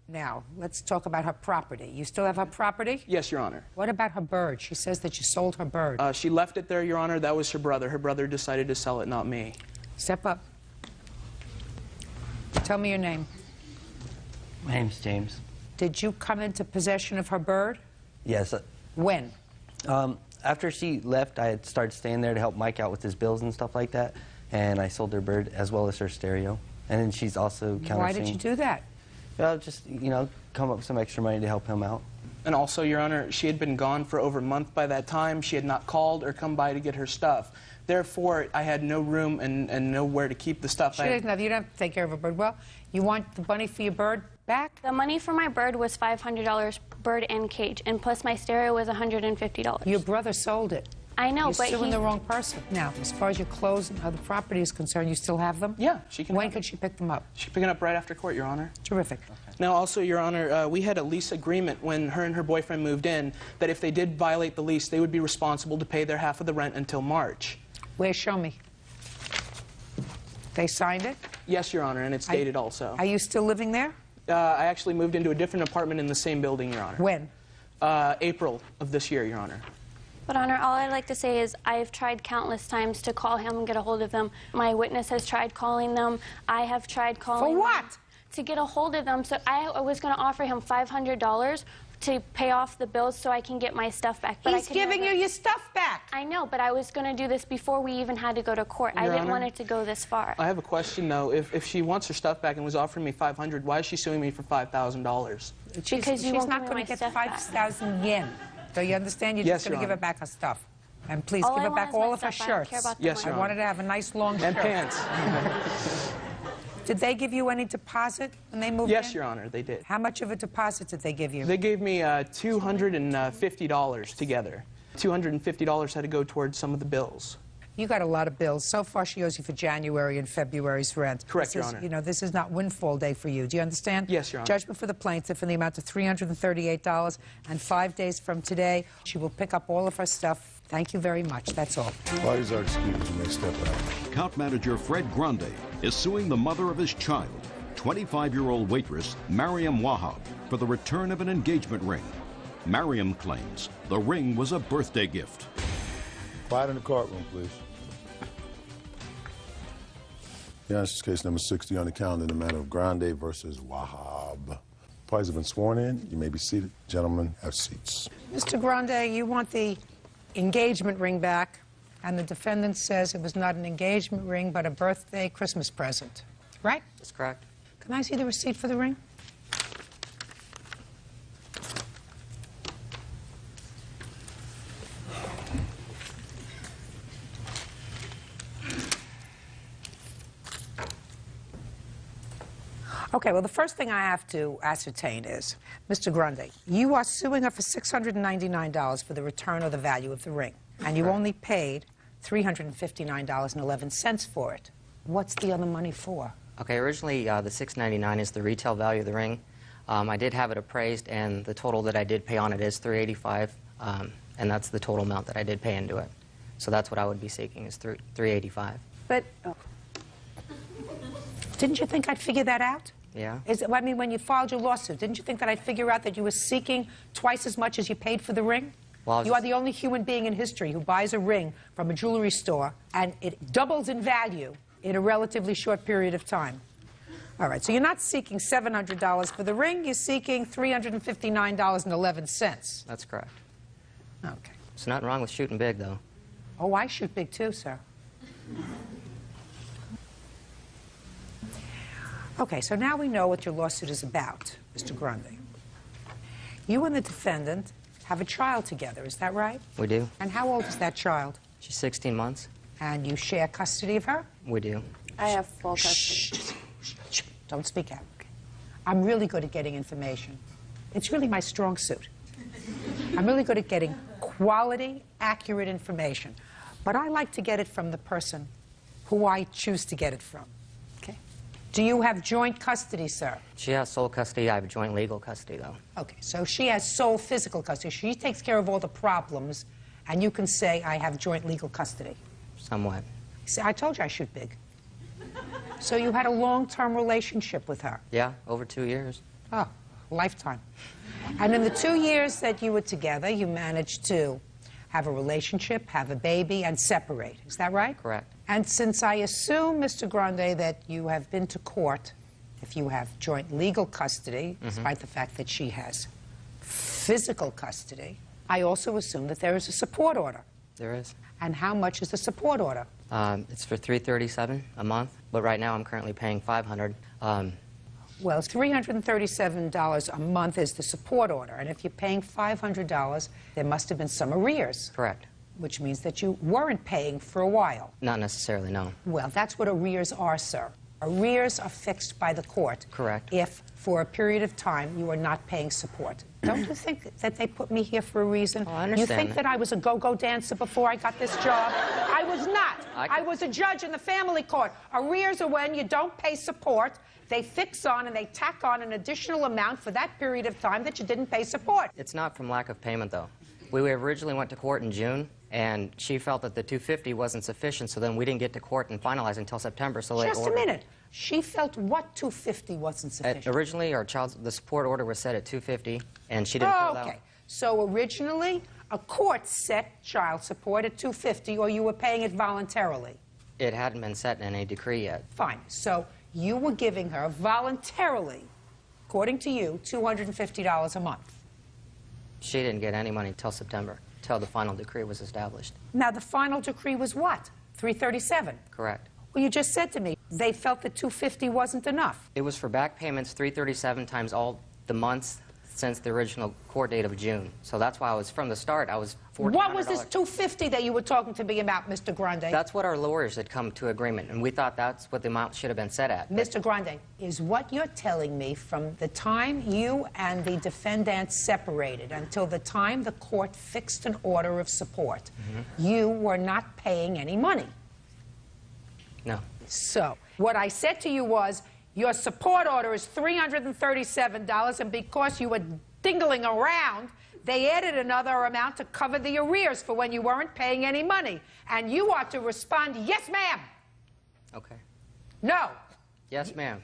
Now, let's talk about her property. You still have her property? Yes, Your Honor. What about her bird? She says that you sold her bird. She left it there, Your Honor. That was her brother. Her brother decided to sell it, not me. Step up. Tell me your name. My name's James. Did you come into possession of her bird? Yes. When? After she left, I had started staying there to help Mike out with his bills and stuff like that, and I sold her bird as well as her stereo. And then she's also countersing. Why did you do that? Well, just, you know, come up with some extra money to help him out. And also, Your Honor, she had been gone for over a month by that time. She had not called or come by to get her stuff. Therefore, I had no room and nowhere to keep the stuff. You don't have to take care of a bird. Well, you want the money for your bird back? The money for my bird was $500, bird and cage, and plus my stereo was $150. Your brother sold it. I know, You're but suing the wrong person. Now, as far as your clothes and other property is concerned, you still have them? Yeah, she can. When could she pick them up? She can pick it up right after court, Your Honor. Terrific. Okay. Now, also, Your Honor, we had a lease agreement when her and her boyfriend moved in that if they did violate the lease, they would be responsible to pay their half of the rent until March. Where? Show me. They signed it? Yes, Your Honor, and it's dated also. Are you still living there? I actually moved into a different apartment in the same building, Your Honor. When? April of this year, Your Honor. But, Honor, all I'd like to say is I've tried countless times to call him and get a hold of them. My witness has tried calling them. I have tried calling For what? them to get a hold of them. So I was going to offer him $500 to pay off the bills so I can get my stuff back. But He's giving you your stuff back. I know, but I was going to do this before we even had to go to court. I didn't want it to go this far. I have a question, though. If she wants her stuff back and was offering me $500, why is she suing me for $5,000? Because she's not going to get 5,000 yen. Do you understand? You're just going to give her back her stuff. And please give her back all of her shirts. Yes, Your I Honor. wanted to have a nice long shirt. And pants. Did they give you any deposit when they moved in? Yes, Your Honor, they did. How much of a deposit did they give you? They gave me $250 together. $250 had to go towards some of the bills. You got a lot of bills. So far, she owes you for January and February's rent. Correct, Your Honor. You know, this is not windfall day for you. Do you understand? Yes, Your Honor. Judgment for the plaintiff in the amount of $338, and 5 days from today, she will pick up all of her stuff. Thank you very much. That's all. Parties are excused. You may step out. Account manager Fred Grande is suing the mother of his child, 25-year-old waitress Mariam Wahab, for the return of an engagement ring. Mariam claims the ring was a birthday gift. Quiet in the courtroom, please. Yeah, this is case number 60 on the calendar in the matter of Grande versus Wahab. Parties have been sworn in. You may be seated. Gentlemen, have seats. Mr. Grande, you want the engagement ring back, and the defendant says it was not an engagement ring but a birthday Christmas present, right? That's correct. Can I see the receipt for the ring? Okay, well, the first thing I have to ascertain is, Mr. Grande, you are suing her for $699 for the return of the value of the ring, and you only paid $359.11 for it. What's the other money for? Okay, originally the $699 is the retail value of the ring. I did have it appraised, and the total that I did pay on it is $385, and that's the total amount that I did pay into it. So that's what I would be seeking is $385. But didn't you think I'd figure that out? Yeah. I mean, when you filed your lawsuit, didn't you think that I'd figure out that you were seeking twice as much as you paid for the ring? Well, you are the only human being in history who buys a ring from a jewelry store and it doubles in value in a relatively short period of time. All right, so you're not seeking $700 for the ring, you're seeking $359.11. That's correct. Okay. There's nothing wrong with shooting big, though. Oh, I shoot big too, sir. Okay, so now we know what your lawsuit is about, Mr. Grande. You and the defendant have a child together, is that right? We do. And how old is that child? She's 16 months. And you share custody of her? We do. I have full custody. Shh, don't speak out. Okay. I'm really good at getting information. It's really my strong suit. I'm really good at getting quality, accurate information. But I like to get it from the person who I choose to get it from. Okay. Do you have joint custody, sir? She has sole custody. I have joint legal custody, though. Okay, so she has sole physical custody. She takes care of all the problems, and you can say, I have joint legal custody. Somewhat. See, I told you I shoot big. So you had a long-term relationship with her? Yeah, over 2 years. Oh, lifetime. And in the 2 years that you were together, you managed to have a relationship, have a baby, and separate. Is that right? Correct. And since I assume, Mr. Grande, that you have been to court, if you have joint legal custody, despite the fact that she has physical custody, I also assume that there is a support order. There is. And how much is the support order? It's for $337 a month, but right now I'm currently paying $500. Well, $337 a month is the support order, and if you're paying $500, there must have been some arrears. Correct. Which means that you weren't paying for a while. Not necessarily, no. Well, that's what arrears are, sir. Arrears are fixed by the court. Correct. If, for a period of time, you are not paying support. Don't you think that they put me here for a reason? Oh, I understand. You think that I was a go-go dancer before I got this job? I was not. I was a judge in the family court. Arrears are when you don't pay support. They fix on and they tack on an additional amount for that period of time that you didn't pay support. It's not from lack of payment, though. We originally went to court in June, and she felt that the $250 wasn't sufficient, so then we didn't get to court and finalize until September, so Just a minute. She felt what $250 wasn't sufficient? Originally, the support order was set at $250, and she didn't fill it out. Okay. So originally, a court set child support at $250, or you were paying it voluntarily? It hadn't been set in any decree yet. Fine. So you were giving her voluntarily, according to you, $250 a month. She didn't get any money until September, until the final decree was established. Now, the final decree was what? $337? Correct. Well, you just said to me they felt that $250 wasn't enough. It was for back payments, $337 times all the months since the original court date of June. So that's why I was, from the start, I was $1,400. What was this $250 that you were talking to me about, Mr. Grande? That's what our lawyers had come to agreement, and we thought that's what the amount should have been set at. Mr. Grande, is what you're telling me from the time you and the defendant separated until the time the court fixed an order of support, you were not paying any money? No. So, what I said to you was, your support order is $337, and because you were dingling around, they added another amount to cover the arrears for when you weren't paying any money. And you ought to respond, yes, ma'am. Okay. No. Yes, ma'am.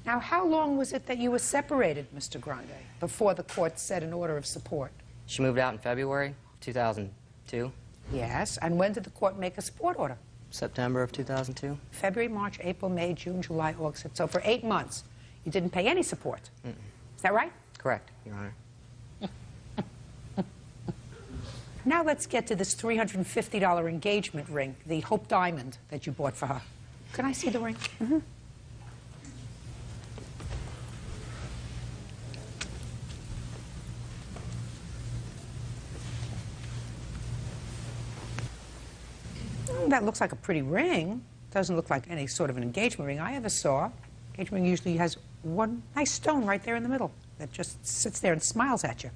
Now, how long was it that you were separated, Mr. Grande, before the court set an order of support? She moved out in February 2002. Yes, and when did the court make a support order? September of 2002. February, March, April, May, June, July, August. So for 8 months, you didn't pay any support. Is that right? Correct, Your Honor. Now let's get to this $350 engagement ring, the Hope Diamond that you bought for her. Can I see the ring? That looks like a pretty ring. Doesn't look like any sort of an engagement ring I ever saw. Engagement ring usually has one nice stone right there in the middle that just sits there and smiles at you.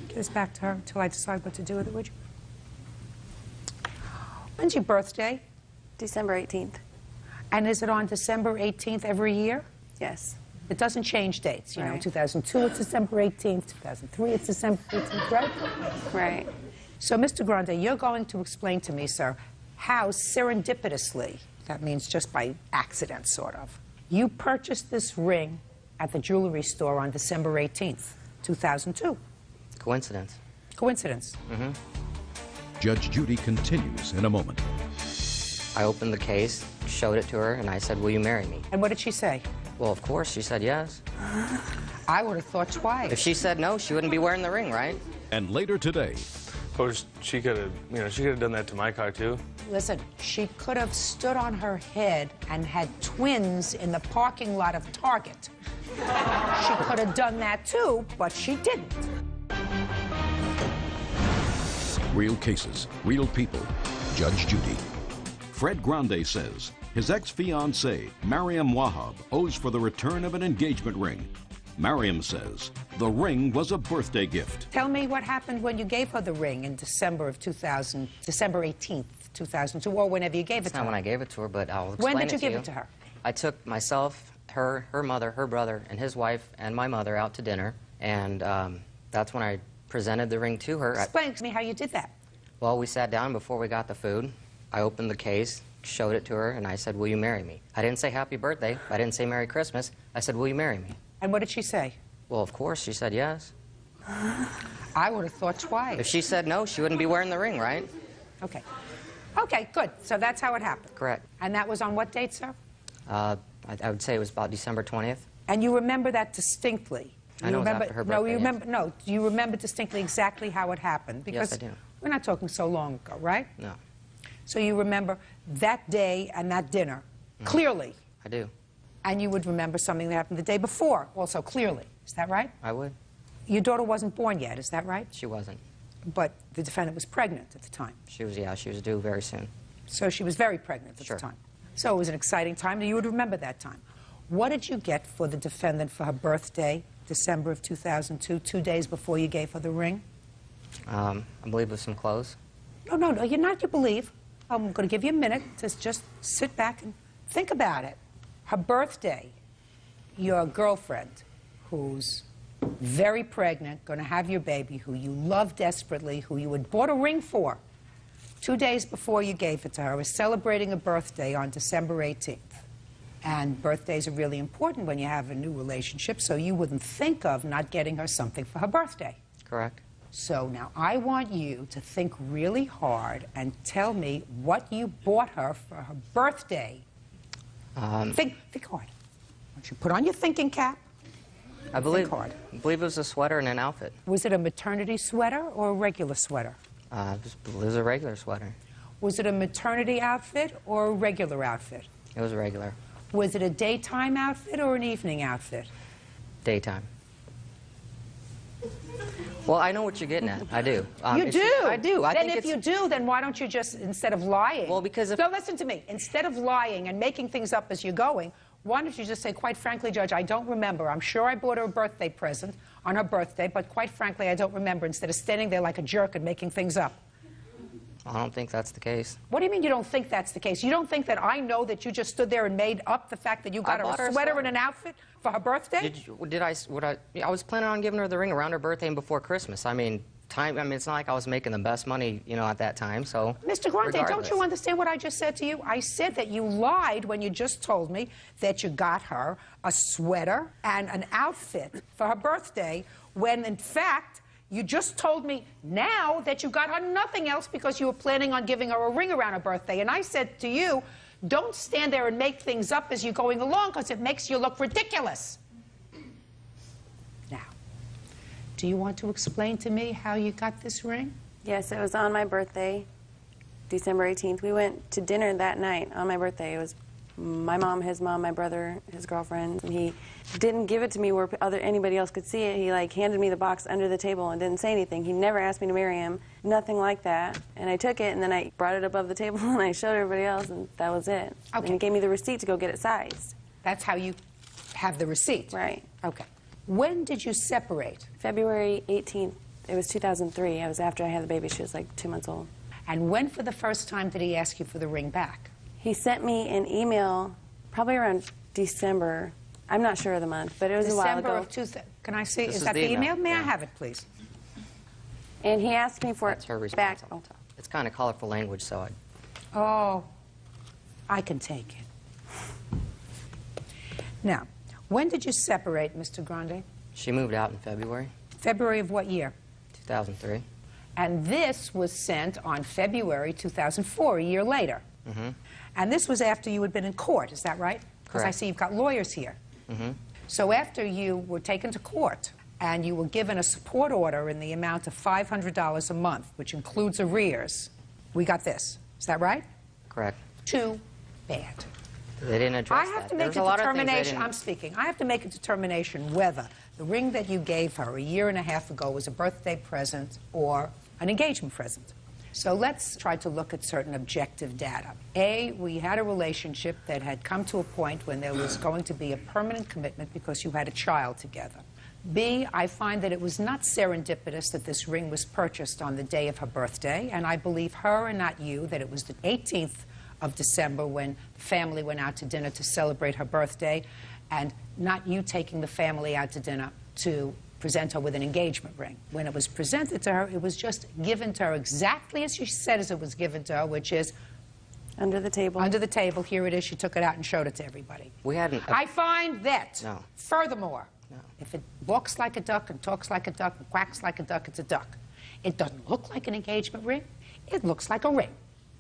Give this back to her until I decide what to do with it, would you? When's your birthday? December 18th. And is it on December 18th every year? Yes. It doesn't change dates. You know, Right. 2002 it's December 18th, 2003 it's December 18th, right? Right. So, Mr. Grande, you're going to explain to me, sir, how serendipitously, that means just by accident, sort of, you purchased this ring at the jewelry store on December 18th, 2002. Coincidence. Coincidence. Judge Judy continues in a moment. I opened the case, showed it to her, and I said, will you marry me? And what did she say? Well, of course, she said yes. I would have thought twice. If she said no, she wouldn't be wearing the ring, right? And later today, Of course, she could have done that to my car too. Listen, she could have stood on her head and had twins in the parking lot of Target. She could have done that too, but she didn't. real cases, real people. Judge Judy. Fred Grande says his ex-fiancée, Mariam Wahab, owes for the return of an engagement ring. Mariam says the ring was a birthday gift. Tell me what happened when you gave her the ring in December 18th, 2002, or whenever you gave it It's to not her. when I gave it to her, but I'll explain it to you. When did you give it to her? I took myself, her mother, her brother, and his wife, and my mother out to dinner, and that's when I presented the ring to her. Explain to me how you did that. Well, we sat down before we got the food. I opened the case, showed it to her, and I said, will you marry me? I didn't say happy birthday. I didn't say Merry Christmas. I said, will you marry me? And what did she say? Well, of course, she said yes. I would have thought twice. If she said no, she wouldn't be wearing the ring, right? Okay. Okay, good. So that's how it happened. Correct. And that was on what date, sir? I would say it was about December 20th. And you remember that distinctly? I know it was remember, after her no, birthday, you yes. remember, no, do you remember distinctly exactly how it happened? Because Yes, I do. we're not talking so long ago, right? No. So you remember that day and that dinner clearly. I do. And you would remember something that happened the day before also clearly. Is that right? I would. Your daughter wasn't born yet, is that right? She wasn't. But the defendant was pregnant at the time. She was due very soon. So she was very pregnant at Sure. the time. So it was an exciting time, and you would remember that time. What did you get for the defendant for her birthday, December of 2002, 2 days before you gave her the ring? I believe it was some clothes. No, you're not, you believe. I'm going to give you a minute to just sit back and think about it. Her birthday, your girlfriend, who's very pregnant, going to have your baby, who you love desperately, who you had bought a ring for, 2 days before you gave it to her, was celebrating a birthday on December 18th. And birthdays are really important when you have a new relationship, so you wouldn't think of not getting her something for her birthday. Correct. So now I want you to think really hard and tell me what you bought her for her birthday. Think hard. I want you to put on your thinking cap. I believe hard. it was a sweater and an outfit. Was it a maternity sweater or a regular sweater? It was a regular sweater. Was it a maternity outfit or a regular outfit? It was a regular. Was it a daytime outfit or an evening outfit? Daytime. Well, I know what you're getting at. I do. You do? I do. I then think if you do, then why don't you just, instead of lying... Well, because if... No, listen to me. Instead of lying and making things up as you're going, why don't you just say, quite frankly, Judge, I don't remember. I'm sure I bought her a birthday present on her birthday, but quite frankly, I don't remember, instead of standing there like a jerk and making things up. I don't think that's the case. What do you mean you don't think that's the case? You don't think that I know that you just stood there and made up the fact that you got her a sweater and an outfit for her birthday? I was planning on giving her the ring around her birthday and before Christmas. I mean, it's not like I was making the best money, at that time, so... Mr. Grande, don't regardless. you understand what I just said to you? I said that you lied when you just told me that you got her a sweater and an outfit for her birthday, when, in fact, you just told me now that you got her nothing else because you were planning on giving her a ring around her birthday. And I said to you, don't stand there and make things up as you're going along because it makes you look ridiculous. Now, do you want to explain to me how you got this ring? Yes, it was on my birthday, December 18th. We went to dinner that night on my birthday. It was my mom, my brother, his girlfriend. And he didn't give it to me where anybody else could see it. He handed me the box under the table and didn't say anything. He never asked me to marry him, nothing like that. And I took it and then I brought it above the table and I showed everybody else, and that was it. Okay. And he gave me the receipt to go get it sized. That's how you have the receipt? Right. Okay. When did you separate? February 18th. It was 2003. It was after I had the baby. She was like 2 months old. And when for the first time did he ask you for the ring back? He sent me an email probably around December. I'm not sure of the month, but it was a while ago. December of Can I see? Is that the email? May I have it, please? And he asked me for That's her it response back. on top. It's kind of colorful language, so Oh, I can take it. Now, when did you separate, Mr. Grande? She moved out in February. February of what year? 2003. And this was sent on February 2004, a year later. Mm-hmm. And this was after you had been in court, is that right? Because I Correct. see you've got lawyers here. Mm-hmm. So after you were taken to court and you were given a support order in the amount of $500 a month, which includes arrears, we got this. Is that right? Correct. Too bad. They didn't address I have that. to make There's a lot of things they determination. didn't- I'm speaking. I have to make a determination whether the ring that you gave her a year and a half ago was a birthday present or an engagement present. So let's try to look at certain objective data. A, we had a relationship that had come to a point when there was going to be a permanent commitment because you had a child together. B, I find that it was not serendipitous that this ring was purchased on the day of her birthday, and I believe her and not you that it was the 18th of December when the family went out to dinner to celebrate her birthday, and not you taking the family out to dinner to present her with an engagement ring. When it was presented to her, it was just given to her exactly as she said as it was given to her, which is under the table. Under the table. Here it is. She took it out and showed it to everybody. We hadn't. I find that, No. furthermore, if it walks like a duck and talks like a duck and quacks like a duck, it's a duck. It doesn't look like an engagement ring. It looks like a ring.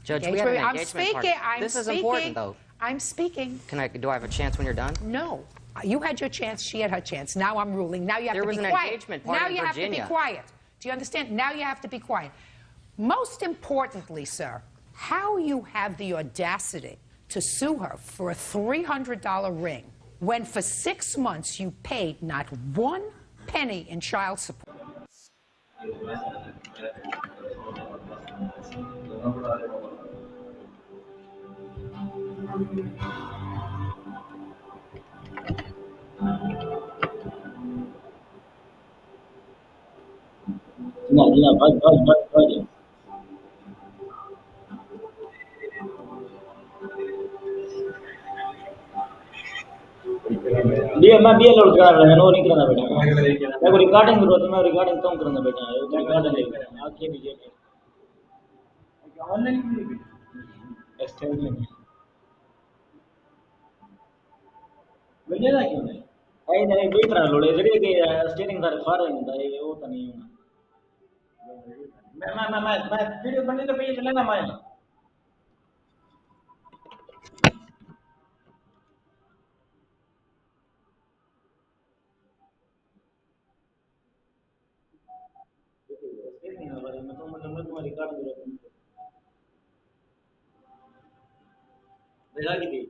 Judge, we had an I'm engagement speaking. party. This is important, though. I'm speaking. Do I have a chance when you're done? No. You had your chance. She had her chance. Now I'm ruling. Now you have to be quiet. There was an engagement party now in you have to be Virginia. quiet. Do you understand? Now you have to be quiet. Most importantly, sir, how you have the audacity to sue her for a $300 ring when for 6 months you paid not 1 penny in child support. मैं भी load करा रहा है no नहीं करना बेटा देखो recording करो तो मैं रिकॉर्डिंग कम करना बेटा रिकॉर्डिंग नहीं आके भी जे ऑनलाइन एक्सटेंशन मिल जाएगा क्यों नहीं आई नहीं देख रहा लोड जड़ी के स्टीयरिंग सारे फारे ਹੁੰਦਾ है वो तो नहीं होना मैं वीडियो बनने तो पे चलेगा मैं देखा कि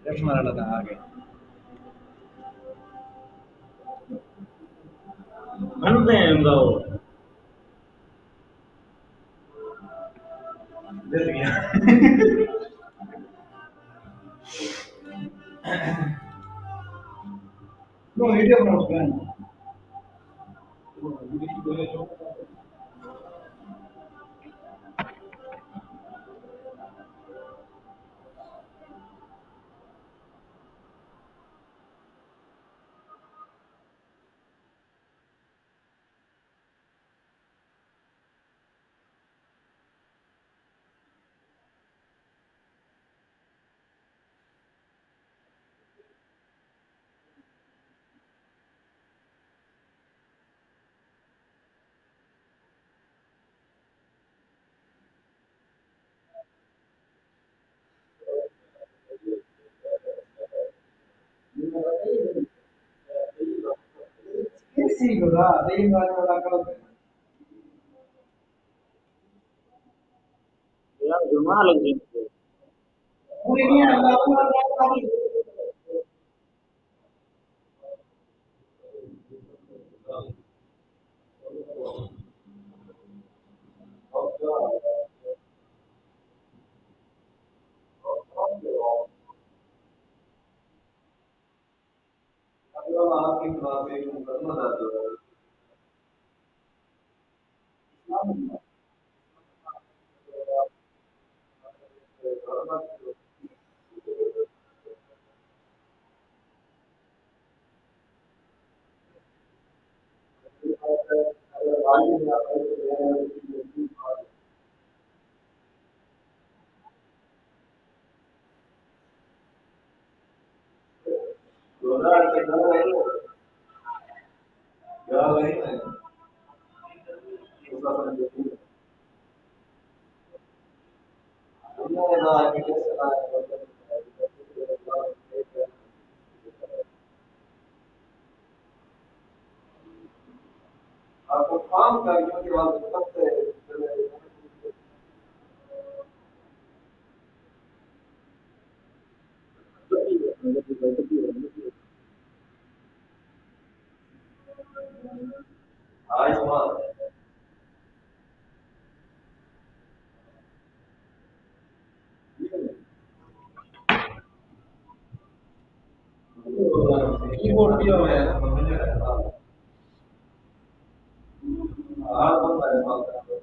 लक्ष्मण लगा आगे बनते हैं लोग जल्दी नो वीडियो बनाओ उसका Sí, ¿verdad? Sí, no hay nada que lo tenga. Ya, yo malo, gente. Muy bien, आपको काम करने के बाद सबसे आयुष्मान कीबोर्ड दिया हुआ है हाँ बहुत सारे बात करते हैं